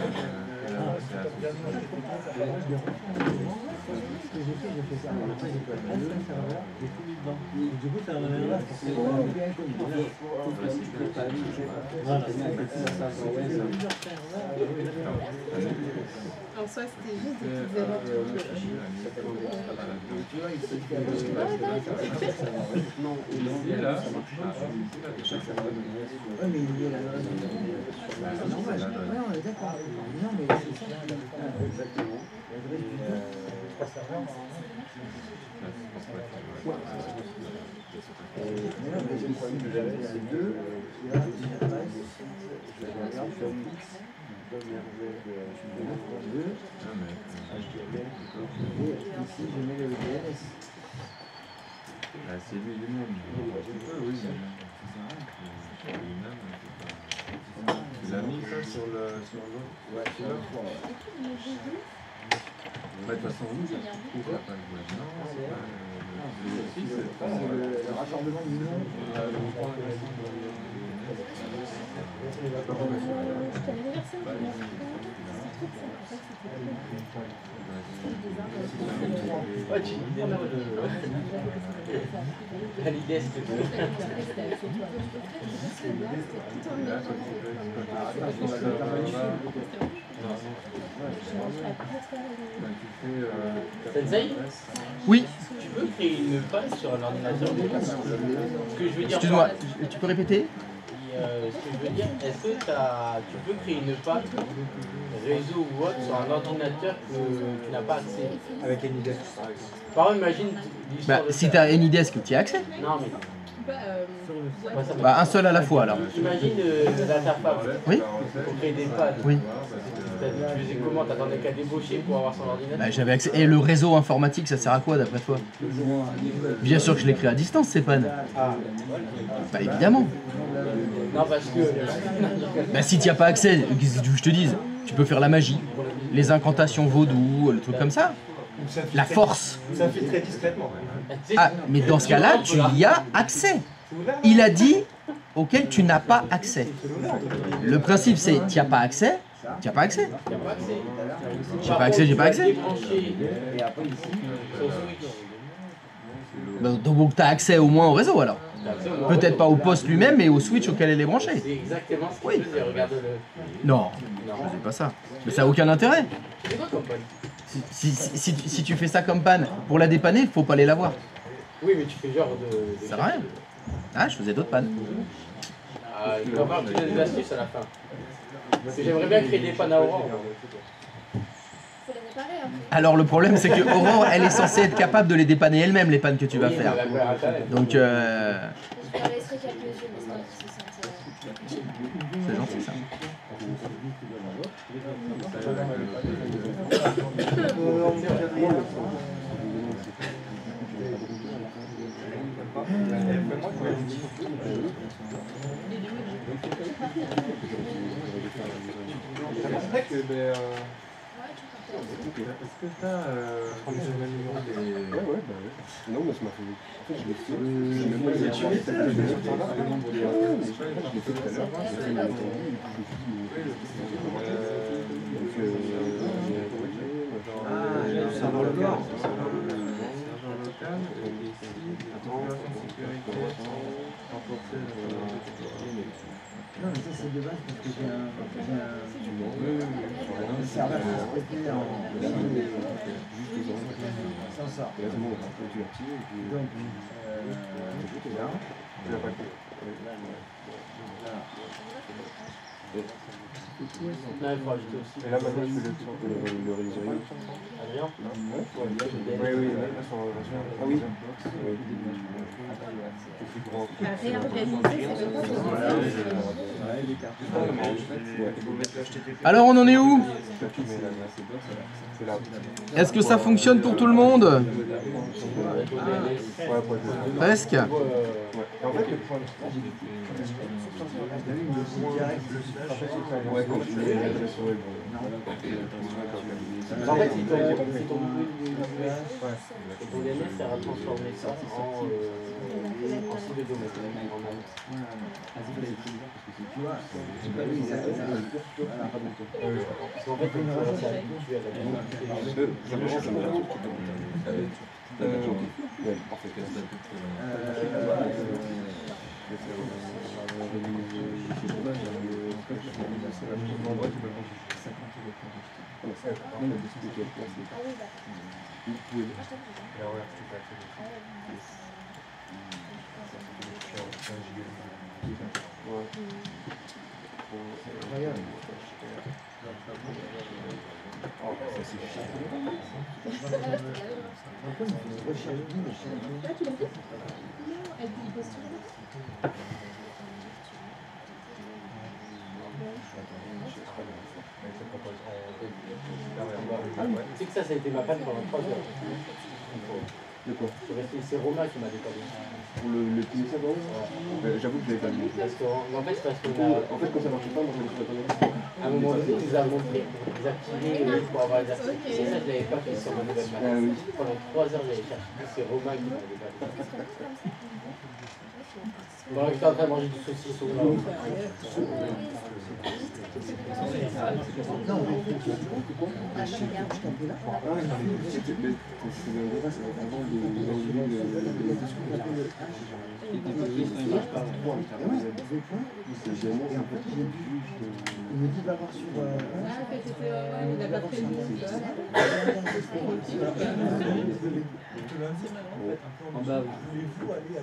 En soi, c'était juste des petites erreurs. Ouais, mais il y a l'adresse. Ouais, on est d'accord. Non, mais c'est ça. Exactement. L'adresse du temps. Mais non, mais le problème que j'avais, c'est deux. Il y a une adresse. Je regarde sur X. Et ici, je mets le DNS. C'est lui lui-même. Oui, il a mis ça sur l'autre. Ouais, sur l'autre. De toute façon, oui, ça se trouve la page web. Non, c'est pas le raccordement du nom. L'idée c'est Sensei, Oui. tu peux créer une page sur un ordinateur? Ce que je veux dire. Excuse-moi, tu peux répéter? Ce que je veux dire, est-ce que tu peux créer une page réseau ou autre sur un ordinateur que tu n'as pas accès? Avec Anydesk. Par exemple, imagine l'histoire de Si ça. tu as Anydesk, tu y as accès? Non, mais Bah un seul à la fois alors. imagine l'interface. Oui. Pour créer des pages. Oui. Tu faisais comment? T'attendais qu'à débaucher pour avoir son ordinateur? Bah, j'avais accès. Et le réseau informatique, ça sert à quoi d'après toi? Bien sûr que je l'ai créé à distance, ces pannes. Ah, Bah évidemment. non, parce que. Bah si tu n'y as pas accès, qu'est-ce que tu veux que je te dise? Tu peux faire la magie, les incantations vaudou, le truc comme ça. La force. Ça fait très discrètement. Ah, mais dans ce cas-là, tu y as accès. Il a dit auquel tu n'as pas accès. Le principe, c'est tu n'y as pas accès, tu n'as pas accès. J'ai pas accès, j'ai pas accès. Donc tu as accès au moins au réseau alors. Peut-être pas au poste lui-même, mais au switch auquel elle est branchée. C'est exactement ce Oui. qu'il faisait, regarde-le. Non, je faisais pas ça. Mais ça n'a aucun intérêt. C'est quoi comme panne? Si tu fais ça comme panne, pour la dépanner, il faut pas aller la voir. Oui, mais tu fais genre de. Ça sert à rien. Ah, je faisais d'autres pannes. Ah, il va falloir que tu donnes des astuces à la fin. Parce que j'aimerais bien créer des pannes à Aurore. Faut les réparer après. Alors le problème, c'est que Aurore, elle est censée être capable de les dépanner elle-même, les pannes que tu vas Oui, faire. elle va Internet. Donc, Je la laisserai quelques yeux, mais c'est c'est gentil ça. Est-ce que t'as le numéro des... Ouais, bah ouais. Non, moi ça m'a fait... En fait, je l'ai fait. Je l'ai fait tout à l'heure. J'ai fait une entendu. serveur local. Serveur local. Et ici, configuration de sécurité, renforcer la sécurité. Non, mais ça c'est de base parce que j'ai un serveur qui se prêtait en sans ça. Donc, là, Là, il faut ajouter aussi. Et là maintenant je fais le réseau. Adrien? Oui, oui, là sur la version. Ah oui. À réorganiser, c'est le Alors on en est où? Est-ce que ça fonctionne pour tout le monde? Presque. En fait, le point En fait, si ton DNS sert à transformer ça en site de domaine. tu vois, c'est pas lui, Parce qu'en fait, tu sais que ça a été ma panne pendant 3 heures. De quoi? C'est Romain qui m'a dépanné. Pour le petit savon? J'avoue que je l'avais pas vu. Parce qu'en fait, c'est parce que En fait, quand ça marche pas, moi je me suis attendu. à un moment donné, ils ont montré pour désactiver pour avoir les articles. Et ça, je l'avais pas fait sur ma nouvelle machine. Pendant 3 heures, j'avais cherché. C'est Romain qui m'a dépanné. Bon, j'étais en train de manger du saucisson au plat. Il me dit de l'avoir sur. il n'a pas pris En bas, Voulez-vous aller à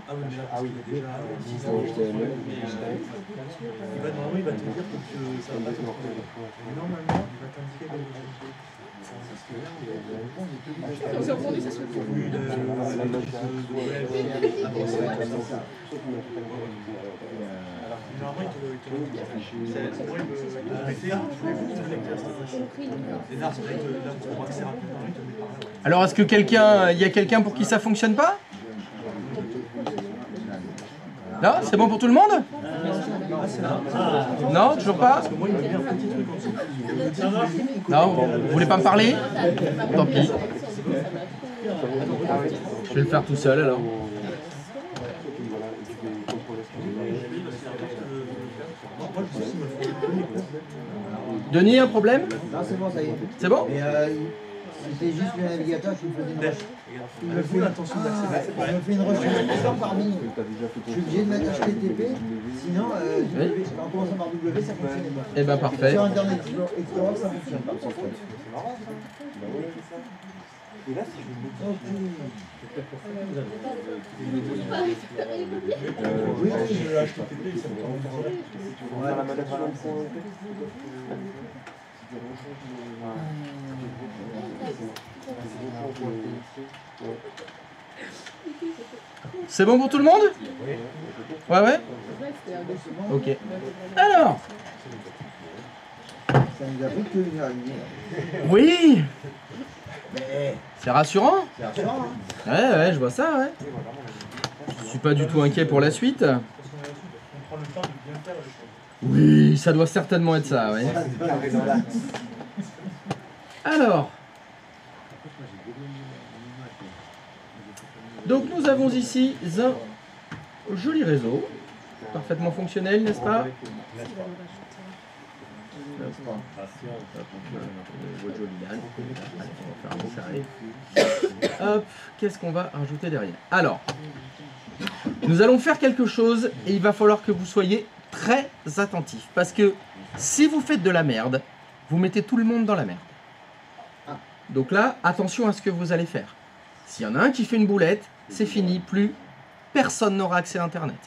Ah oui, déjà. Normalement, il va te dire que ça va pas te marquer. Normalement, il va t'indiquer quelque chose. Ils ont rendu ça sur le fond. Alors est-ce que il y a quelqu'un pour qui ça fonctionne pas? Non, c'est bon pour tout le monde? Non, toujours pas? Non, vous voulez pas me parler? Tant pis. Je vais le faire tout seul alors. Denis, un problème? Non, c'est bon, ça y est. C'est bon? C'était juste le navigateur qui me faisait une recherche. Il me fait l'intention d'accéder. Il me fait une recherche par minute. Je suis obligé de mettre HTTP, sinon, en commençant par W, ça fonctionnait pas. Eh ben parfait. Sur Internet Explorer, ça fonctionne pas. Et là, si je me oui, le HTTP, ça me prend la manette à l'enfant. C'est bon pour tout le monde? Ouais, ouais? Ok. Alors, Ça nous a pris que 1h30. oui, Mais c'est rassurant. c'est rassurant, hein. Ouais, ouais, je vois ça, ouais. Je suis pas du tout inquiet pour la suite. Oui, ça doit certainement être ça, ouais. Alors, donc nous avons ici un joli réseau, parfaitement fonctionnel, n'est-ce pas? Votre joli LAN. Allez, on va faire un beau carré. Hop, qu'est-ce qu'on va rajouter derrière? Alors, nous allons faire quelque chose et il va falloir que vous soyez très attentifs. Parce que si vous faites de la merde, vous mettez tout le monde dans la merde. Donc là, attention à ce que vous allez faire. S'il y en a un qui fait une boulette, c'est fini, plus personne n'aura accès à Internet.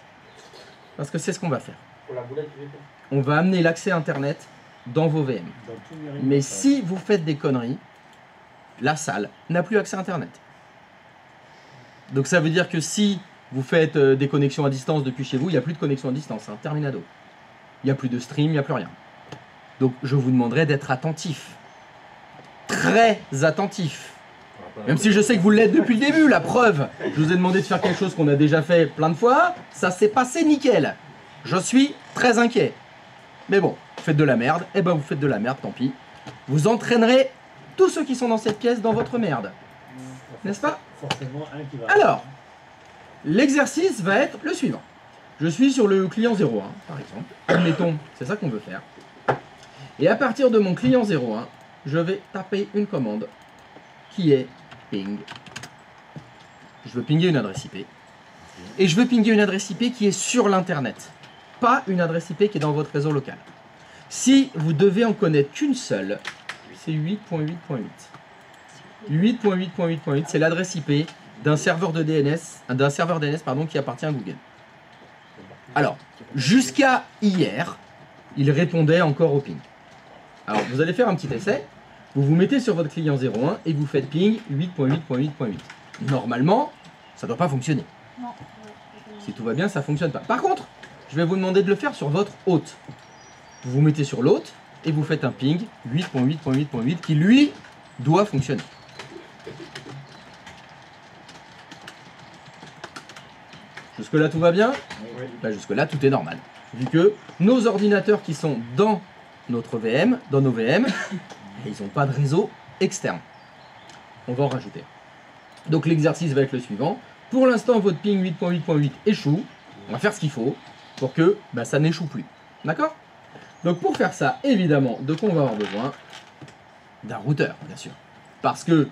Parce que c'est ce qu'on va faire. Pour la boulette, tu veux faire? On va amener l'accès Internet dans vos VM. Mais si vous faites des conneries, la salle n'a plus accès à Internet. Donc ça veut dire que si vous faites des connexions à distance depuis chez vous, il n'y a plus de connexion à distance, hein, terminado. Il n'y a plus de stream, il n'y a plus rien. Donc je vous demanderai d'être attentif. Très attentif. Même si je sais que vous l'êtes depuis le début, la preuve. Je vous ai demandé de faire quelque chose qu'on a déjà fait plein de fois. Ça s'est passé nickel. Je suis très inquiet. Mais bon, vous faites de la merde. Eh ben vous faites de la merde, tant pis. Vous entraînerez tous ceux qui sont dans cette pièce dans votre merde. N'est-ce pas? Alors, l'exercice va être le suivant. Je suis sur le client 01, par exemple. Admettons, c'est ça qu'on veut faire. Et à partir de mon client 01, je vais taper une commande qui est ping. Je veux pinguer une adresse IP. Et je veux pinguer une adresse IP qui est sur l'internet. Pas une adresse IP qui est dans votre réseau local. Si vous devez en connaître qu'une seule, c'est 8.8.8. 8.8.8.8, c'est l'adresse IP d'un serveur de DNS, qui appartient à Google. Alors, jusqu'à hier, il répondait encore au ping. Alors, vous allez faire un petit essai. Vous vous mettez sur votre client 01 et vous faites ping 8.8.8.8. Normalement, ça ne doit pas fonctionner. Non. Si tout va bien, ça ne fonctionne pas. Par contre, je vais vous demander de le faire sur votre hôte. Vous vous mettez sur l'hôte et vous faites un ping 8.8.8.8 qui, lui, doit fonctionner. Jusque-là, tout va bien? Oui. Ben, jusque-là, tout est normal. Vu que nos ordinateurs qui sont dans notre VM, dans nos VM, ils n'ont pas de réseau externe. On va en rajouter. Donc l'exercice va être le suivant. Pour l'instant, votre ping 8.8.8 échoue. On va faire ce qu'il faut pour que ça n'échoue plus. D'accord? Donc pour faire ça, évidemment, de quoi on va avoir besoin? D'un routeur, bien sûr. Parce que,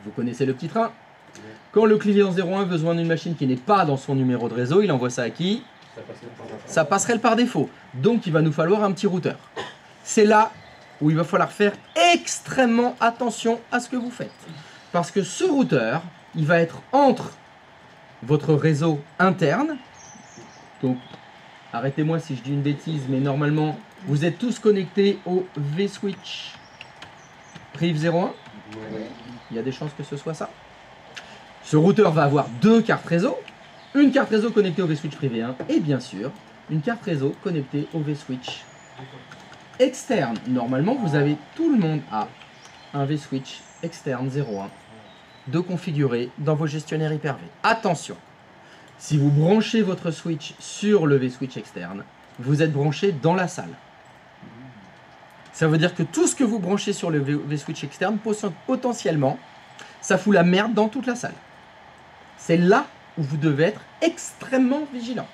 vous connaissez le petit train. Quand le client 01 a besoin d'une machine qui n'est pas dans son numéro de réseau, il envoie ça à qui? Ça passerait par défaut. Donc il va nous falloir un petit routeur. C'est là où il va falloir faire extrêmement attention à ce que vous faites. Parce que ce routeur, il va être entre votre réseau interne. Donc, arrêtez-moi si je dis une bêtise, mais normalement, vous êtes tous connectés au vSwitch Priv 01. Il y a des chances que ce soit ça. Ce routeur va avoir deux cartes réseau. Une carte réseau connectée au vSwitch privé 1 et bien sûr, une carte réseau connectée au vSwitch externe. Normalement, vous avez tout le monde à un vSwitch externe 01 de configurer dans vos gestionnaires Hyper-V. Attention, si vous branchez votre switch sur le vSwitch externe, vous êtes branché dans la salle. Ça veut dire que tout ce que vous branchez sur le vSwitch externe, potentiellement, ça fout la merde dans toute la salle. C'est là où vous devez être extrêmement vigilant.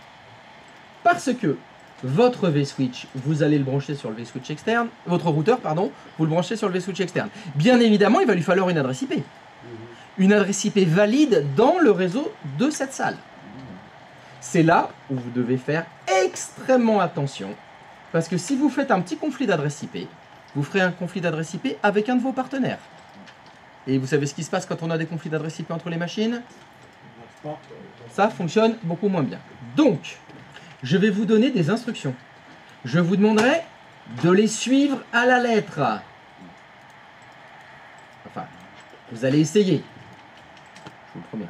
Parce que votre vSwitch, vous allez le brancher sur le vSwitch externe, votre routeur, pardon, vous le branchez sur le vSwitch externe. Bien évidemment, il va lui falloir une adresse IP. Une adresse IP valide dans le réseau de cette salle. C'est là où vous devez faire extrêmement attention. Parce que si vous faites un petit conflit d'adresse IP, vous ferez un conflit d'adresse IP avec un de vos partenaires. Et vous savez ce qui se passe quand on a des conflits d'adresse IP entre les machines? Ça fonctionne beaucoup moins bien. Donc, je vais vous donner des instructions. Je vous demanderai de les suivre à la lettre. Enfin, vous allez essayer. Je vous le promets.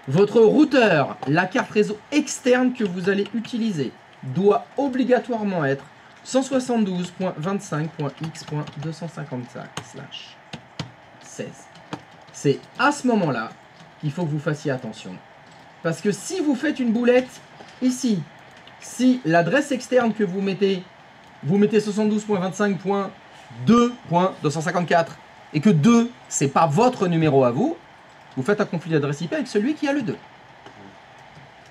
Votre routeur, la carte réseau externe que vous allez utiliser, doit obligatoirement être 172.25.x.255/16. C'est à ce moment-là qu'il faut que vous fassiez attention. Parce que si vous faites une boulette ici, si l'adresse externe que vous mettez 72.25.2.254 et que 2, c'est pas votre numéro à vous, vous faites un conflit d'adresse IP avec celui qui a le 2.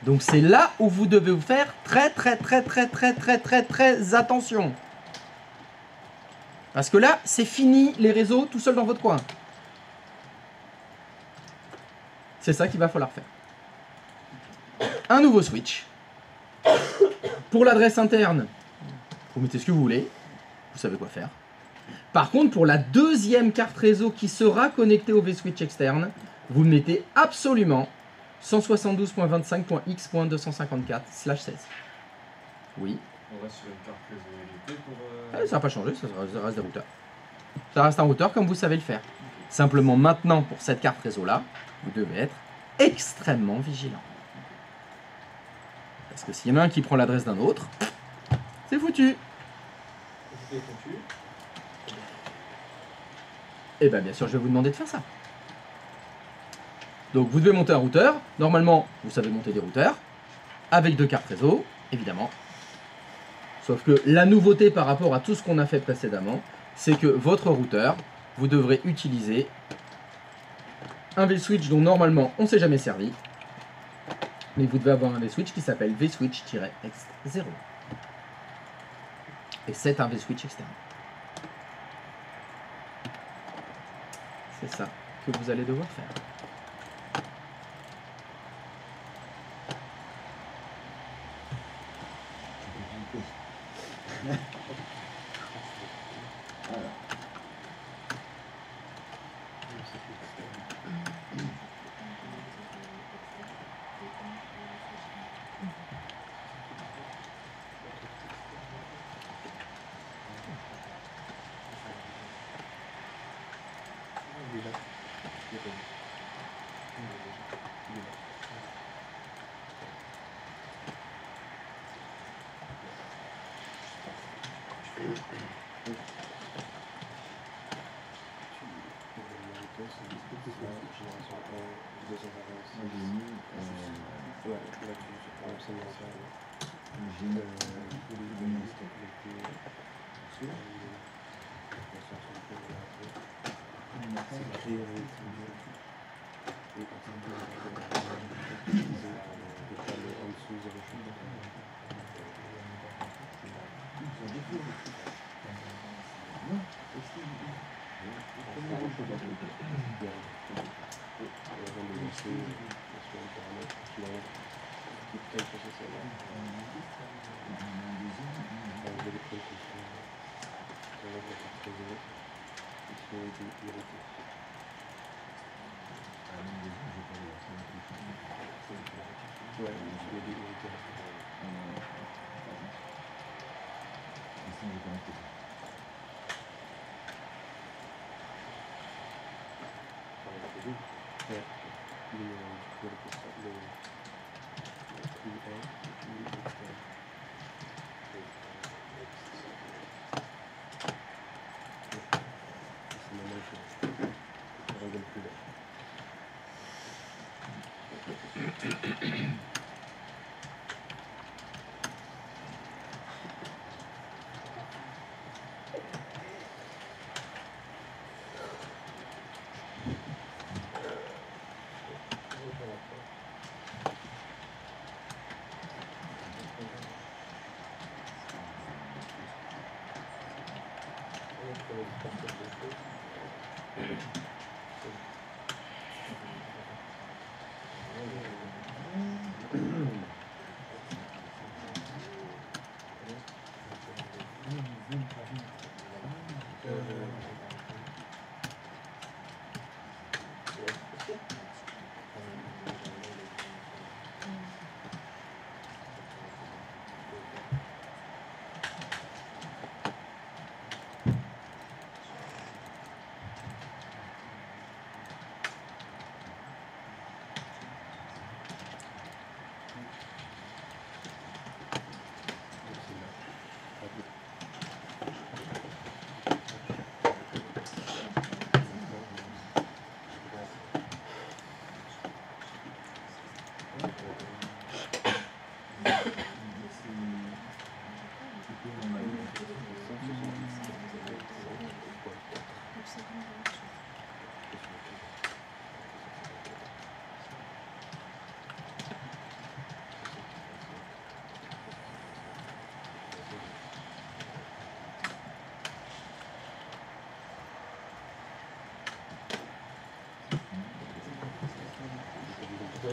Donc c'est là où vous devez vous faire très attention. Parce que là, c'est fini les réseaux tout seul dans votre coin. C'est ça qu'il va falloir faire. Un nouveau switch. Pour l'adresse interne, vous mettez ce que vous voulez. Vous savez quoi faire. Par contre, pour la deuxième carte réseau qui sera connectée au vSwitch externe, vous mettez absolument 172.25.x.254/16. Oui. On reste sur une carte réseau LT pour... Ça n'a pas changé, ça reste des routeurs. Ça reste un routeur comme vous savez le faire. Simplement maintenant, pour cette carte réseau-là, vous devez être extrêmement vigilant. Parce que s'il y en a un qui prend l'adresse d'un autre, c'est foutu. Et bien sûr, je vais vous demander de faire ça. Donc vous devez monter un routeur. Normalement, vous savez monter des routeurs. Avec 2 cartes réseau, évidemment. Sauf que la nouveauté par rapport à tout ce qu'on a fait précédemment, c'est que votre routeur, vous devrez utiliser un vSwitch dont normalement on ne s'est jamais servi. Mais vous devez avoir un vSwitch qui s'appelle vSwitch-X0. Et c'est un vSwitch externe. C'est ça que vous allez devoir faire.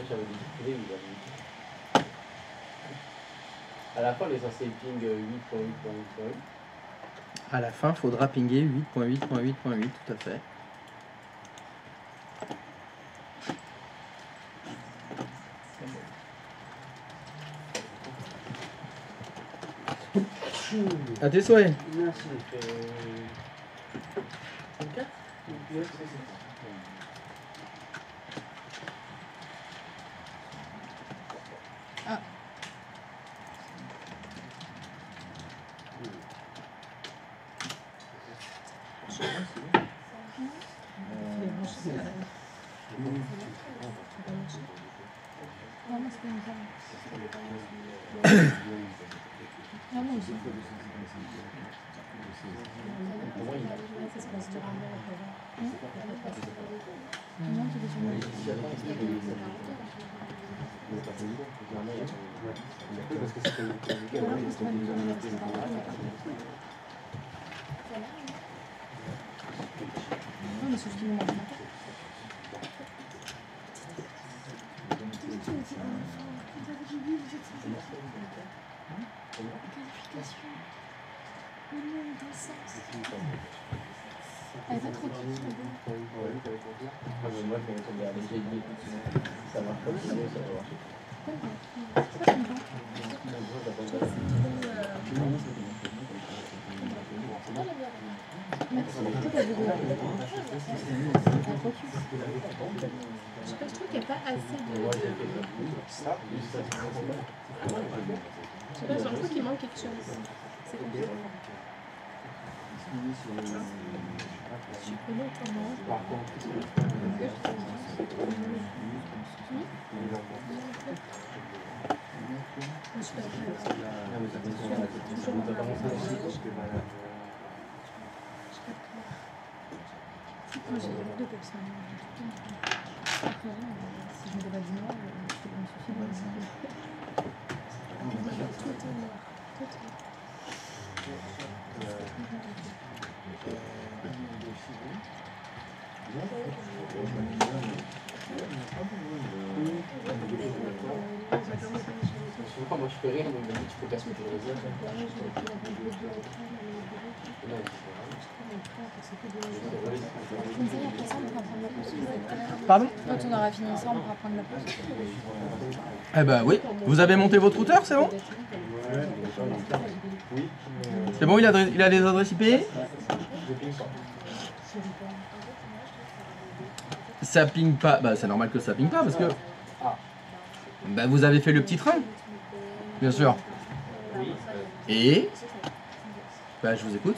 j'avais dit qu'il est. À la fin, on est censé ping 8.8.8.8. À la fin, il faudra pinguer 8.8.8.8, tout à fait. À tes souhaits. Merci. 4 Ah. Non, moi, c'est pas une femme. Ah, moi aussi. Non, mais sauf qu'il me mange. Elle est pas trop cute. Moi, je vais regarder les génies. Ça marche comme ça, ça Merci. Pourquoi t'as vu de la Je sais pas, je trouve qu'il n'y a pas assez de. Je sais pas, j'ai l'impression qu'il manque quelque chose. C'est compliqué. Supprimer comment? Je suis pas Moi j'ai deux personnes. Après, si je me débat du noir, je peux pas me suffire. Moi, je fais rien, mais tu peux pas se mettre le réseau. Pardon? Quand on aura fini ça, on pourra prendre la pause. Eh ben oui. Vous avez monté votre routeur, c'est bon? C'est bon, il a des adresses IP? Ça ping pas. Bah c'est normal que ça ping pas parce que bah, vous avez fait le petit train, bien sûr. Et bah je vous écoute.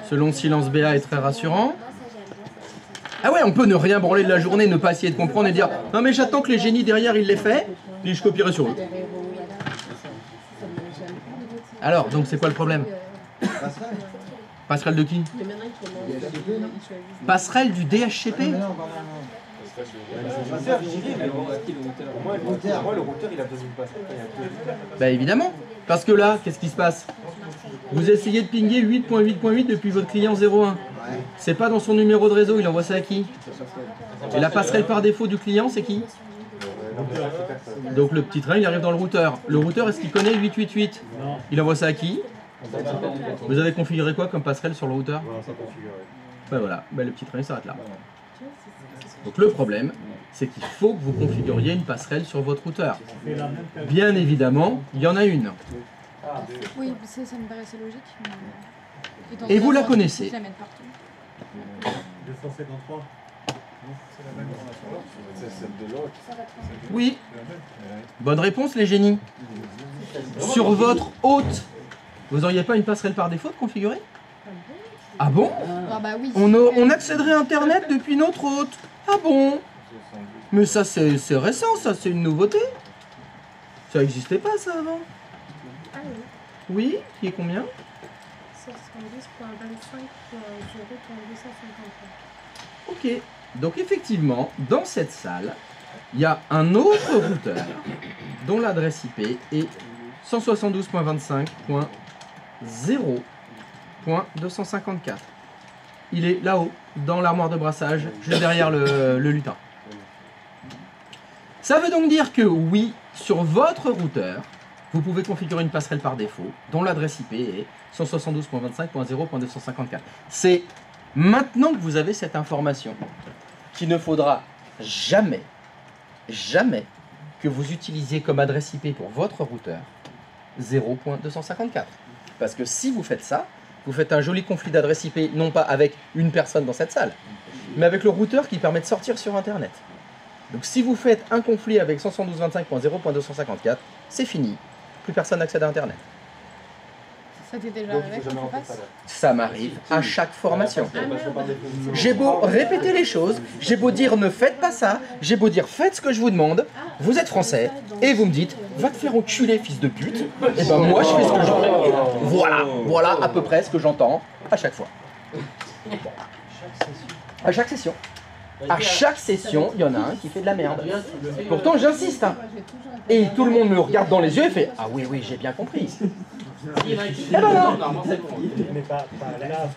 Selon silence BA est très rassurant. Ah ouais, on peut ne rien branler de la journée, ne pas essayer de comprendre et dire non mais j'attends que les génies derrière ils l'aient fait, puis je copierai sur eux. Alors, donc c'est quoi le problème? Passerelle de qui? Passerelle du DHCP? Moi, le routeur, il a besoin de passer. Bah évidemment, parce que là, qu'est-ce qui se passe? Vous essayez de pinguer 8.8.8 depuis votre client 01. C'est pas dans son numéro de réseau, il envoie ça à qui? Et la passerelle par défaut du client, c'est qui? Donc le petit train, il arrive dans le routeur. Le routeur, est-ce qu'il connaît 888? Il envoie ça à qui? Vous avez configuré quoi comme passerelle sur le routeur? Ben voilà, ben le petit train il s'arrête là. Donc le problème, c'est qu'il faut que vous configuriez une passerelle sur votre routeur. Bien évidemment, il y en a une. Oui, ça me paraissait logique. Et vous la connaissez. Je la mets partout. 253. C'est la même information. C'est celle de l'autre. Oui. Bonne réponse les génies. Sur votre hôte, vous n'auriez pas une passerelle par défaut de configurer? Ah bon? Ah bah oui. On accéderait à Internet depuis notre hôte. Ah bon? Mais ça c'est récent, ça c'est une nouveauté. Ça n'existait pas ça avant. Ah oui. Oui, qui est combien? 70.25.0.253. Ok, donc effectivement, dans cette salle, il y a un autre routeur dont l'adresse IP est 172.25.0.254. il est là-haut, dans l'armoire de brassage, juste derrière le lutin. Ça veut donc dire que oui, sur votre routeur, vous pouvez configurer une passerelle par défaut, dont l'adresse IP est 172.25.0.254. C'est maintenant que vous avez cette information qu'il ne faudra jamais, jamais que vous utilisiez comme adresse IP pour votre routeur 0.254. Parce que si vous faites ça, vous faites un joli conflit d'adresse IP, non pas avec une personne dans cette salle, mais avec le routeur qui permet de sortir sur Internet. Donc si vous faites un conflit avec 172.25.0.254, c'est fini. Plus personne n'accède à Internet. Ça t'est déjà arrivé quand tu passes? Ça m'arrive à chaque formation. J'ai beau répéter les choses, j'ai beau dire ne faites pas ça, j'ai beau dire faites ce que je vous demande, vous êtes français, et vous me dites va te faire enculer fils de pute, et ben moi je fais ce que je veux. Voilà à peu près ce que j'entends à chaque fois. À chaque session. À chaque session, il y en a un qui fait de la merde. Pourtant j'insiste, hein. Et tout le monde me regarde dans les yeux et fait ah oui j'ai bien compris. Eh ben non. Mais pas là,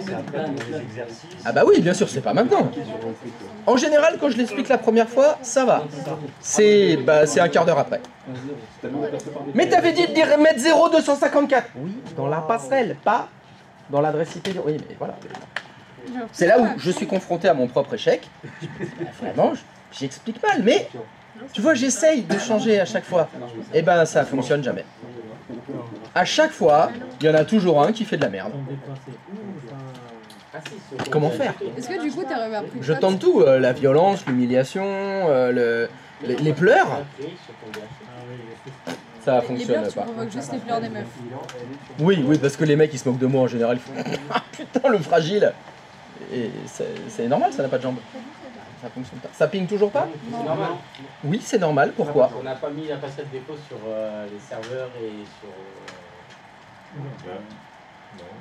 c'est après les exercices. Ah bah oui, bien sûr, c'est pas maintenant. En général, quand je l'explique la première fois, ça va. C'est un quart d'heure après. Mais t'avais dit de mettre 0,254. Oui, dans la passerelle, pas dans l'adresse IP. Oui, mais voilà. C'est là où je suis confronté à mon propre échec. Vraiment, j'explique mal, mais tu vois, j'essaye de changer à chaque fois. Et ben, ça fonctionne jamais. À chaque fois, il y en a toujours un qui fait de la merde. Comment faire? Est-ce que du coup, t'as remarqué? Je tente tout, la violence, l'humiliation, les pleurs. Ça Les fonctionne pleurs, tu pas. provoques juste les pleurs des meufs. Oui, parce que les mecs ils se moquent de moi en général. Ils font ah putain le fragile. Et c'est normal, ça n'a pas de jambes. Ça fonctionne pas. Ça ping toujours pas? C'est normal. Oui, c'est normal. Pourquoi? On n'a pas mis la passerelle défaut sur les serveurs et sur.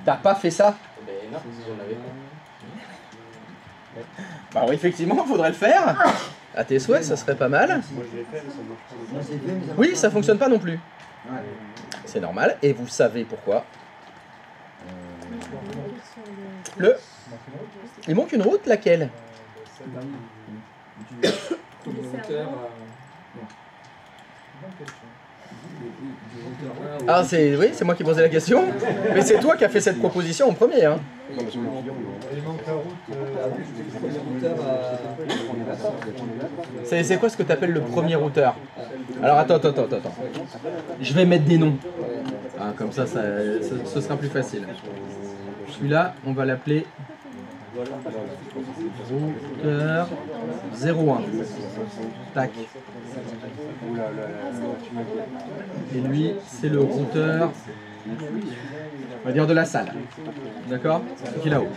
T'as pas fait ça? Ben non, si j'en avais pas. Bah oui, effectivement, il faudrait le faire. À tes souhaits, ça serait pas mal. Oui, ça fonctionne pas non plus. C'est normal. Et vous savez pourquoi? Il manque une route, laquelle? Ah, oui, c'est moi qui posais la question. Mais c'est toi qui as fait cette proposition en premier. Hein. C'est quoi ce que tu appelles le premier routeur? Alors attends. Je vais mettre des noms. Ah, comme ça, ce sera plus facile. Celui-là, on va l'appeler routeur 01. Tac. Et lui, c'est le routeur, on va dire de la salle. D'accord? Qui est là-haut.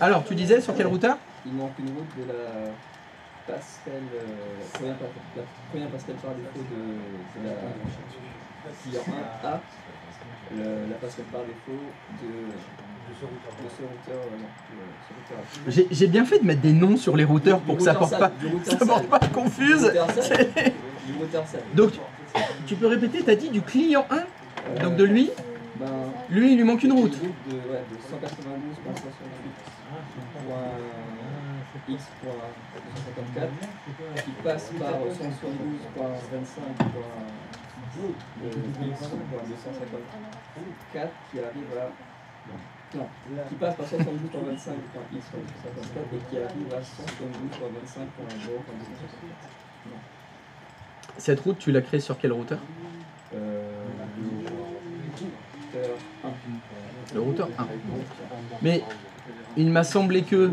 Alors, tu disais sur quel routeur? Il manque une route de la passerelle, la première passerelle par défaut de la client 1A, la passerelle par défaut de ce routeur. J'ai bien fait de mettre des noms sur les routeurs pour que ça porte pas de confuse. Donc, tu peux répéter, t'as dit du client 1, donc de lui. Lui, il lui manque une route. De 192.x.254 qui passe par 172.25.x.254 qui arrive à... Non, qui passe par 172.25.x.254 et qui arrive à 172.25.0.254. Cette route, tu l'as créée sur quel routeur? Le routeur 1. Mais il m'a semblé que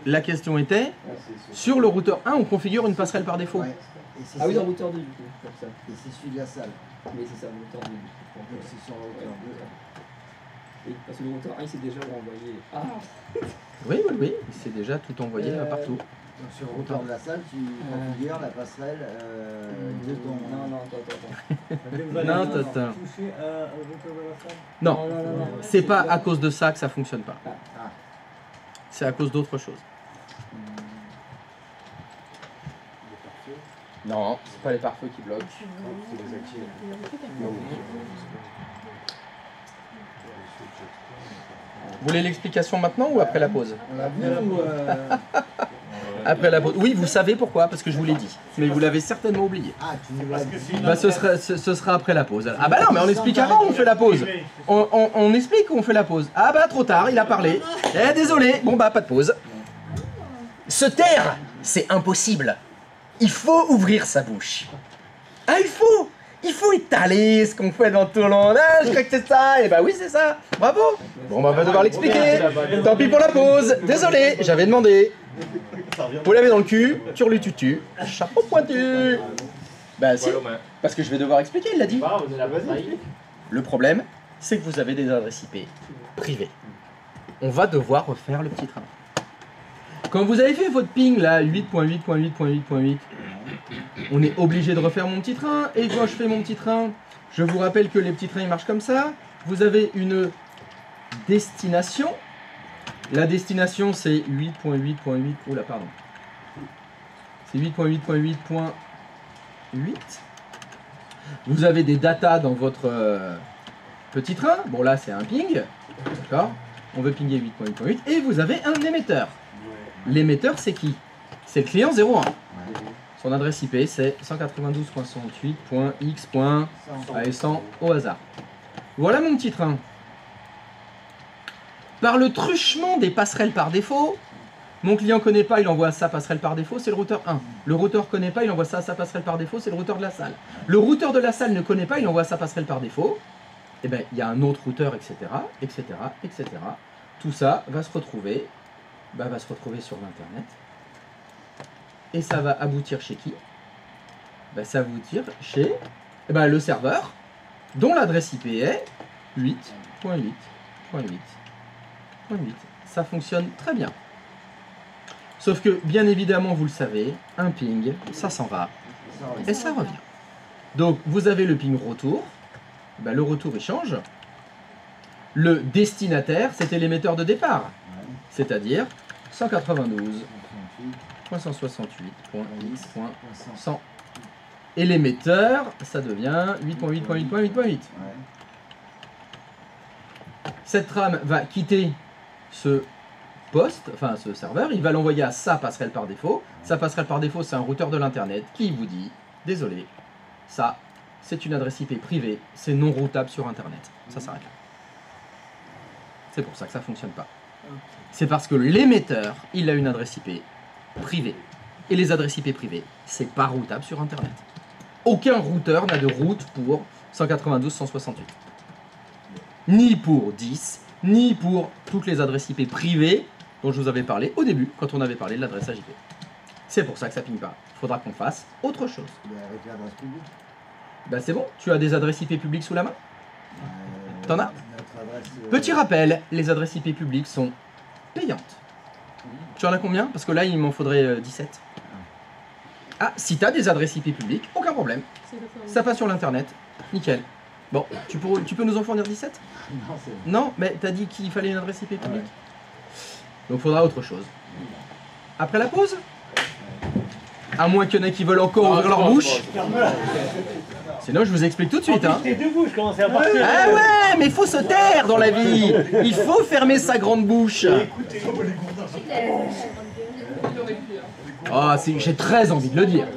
la question était, sur le routeur 1, on configure une passerelle par défaut. Ah oui, dans le routeur 2 du coup, comme ça. Et c'est celui de la salle. Mais c'est ça, le routeur 2. Donc c'est sur le routeur 2. Oui, parce que le routeur 1 il s'est déjà renvoyé. Ah Oui, il s'est déjà tout envoyé partout. Donc sur le routeur de la salle, tu configures la passerelle de ton... Non, attends. Non, c'est pas à cause de ça que ça fonctionne pas. C'est à cause d'autre chose. Non, c'est pas les pare-feux qui bloquent. Vous voulez l'explication maintenant ou après la pause? On l'a vu ou Après la pause. Oui, vous savez pourquoi, parce que je vous l'ai dit. Mais vous l'avez certainement oublié. Ah, tu nous l'as dit. Bah, ce sera après la pause. Ah bah non, mais on explique avant ou on fait la pause? On explique ou on fait la pause? Ah bah trop tard, il a parlé. Eh désolé, bon bah pas de pause. Se taire, c'est impossible. Il faut ouvrir sa bouche. Ah il faut étaler ce qu'on fait dans tout le monde. Ah, je crois que c'est ça. Et bah oui, c'est ça. Bravo. Bon, bah, on va devoir l'expliquer. Tant pis pour la pause. Désolé, j'avais demandé. Vous l'avez dans le cul, turlututu, chapeau pointu. Bah si, parce que je vais devoir expliquer, il l'a dit. Le problème, c'est que vous avez des adresses IP privées. On va devoir refaire le petit train. Quand vous avez fait votre ping là, 8.8.8.8.8, on est obligé de refaire mon petit train. Et quand je fais mon petit train, je vous rappelle que les petits trains ils marchent comme ça. Vous avez une destination. La destination c'est 8.8.8. Oula, pardon. C'est 8.8.8.8. Vous avez des datas dans votre petit train. Bon là c'est un ping. D'accord. On veut pinguer 8.8.8. Et vous avez un émetteur. L'émetteur, c'est qui? C'est le client 01. Son adresse IP, c'est 192.68.x. Allez, 100 au hasard. Voilà mon petit train. Par le truchement des passerelles par défaut, mon client ne connaît pas, il envoie sa passerelle par défaut, c'est le routeur 1. Le routeur ne connaît pas, il envoie ça à sa passerelle par défaut, c'est le routeur de la salle. Le routeur de la salle ne connaît pas, il envoie sa passerelle par défaut. Et bien, il y a un autre routeur, etc., etc., etc. Tout ça va se retrouver. Va se retrouver sur l'internet. Et ça va aboutir chez qui? Ça va aboutir chez le serveur dont l'adresse IP est 8.8.8.8. Ça fonctionne très bien. Sauf que, bien évidemment, vous le savez, un ping, ça s'en va et ça revient. Donc, vous avez le ping retour. Le retour, il change. Le destinataire, c'était l'émetteur de départ. C'est-à-dire 192.168.x.100. Et l'émetteur, ça devient 8.8.8.8.8. Cette trame va quitter ce poste, enfin ce serveur, il va l'envoyer à sa passerelle par défaut. Sa passerelle par défaut, c'est un routeur de l'internet qui vous dit, désolé, ça, c'est une adresse IP privée, c'est non routable sur internet. Ça s'arrête là. C'est pour ça que ça ne fonctionne pas. C'est parce que l'émetteur, il a une adresse IP privée. Et les adresses IP privées, c'est pas routable sur internet. Aucun routeur n'a de route pour 192.168. Ni pour 10, ni pour toutes les adresses IP privées dont je vous avais parlé au début, quand on avait parlé de l'adressage IP. C'est pour ça que ça ping pas. Il faudra qu'on fasse autre chose. Avec l'adresse publique. C'est bon, tu as des adresses IP publiques sous la main? T'en as? Adresse, Petit rappel, les adresses IP publiques sont payantes. Tu en as combien? Parce que là, il m'en faudrait 17. Ah, si tu as des adresses IP publiques, aucun problème. Ça passe sur l'internet. Nickel. Bon, tu peux nous en fournir 17? Non, mais t'as dit qu'il fallait une adresse IP publique. Donc il faudra autre chose. Après la pause? À moins qu'il y en ait qui veulent encore ouvrir leur bouche. Sinon, je vous explique tout de suite. Hein. Debout, je commençais à partir. Ah ouais, mais il faut se taire dans la vie. Il faut fermer sa grande bouche. Oh, j'ai très envie de le dire.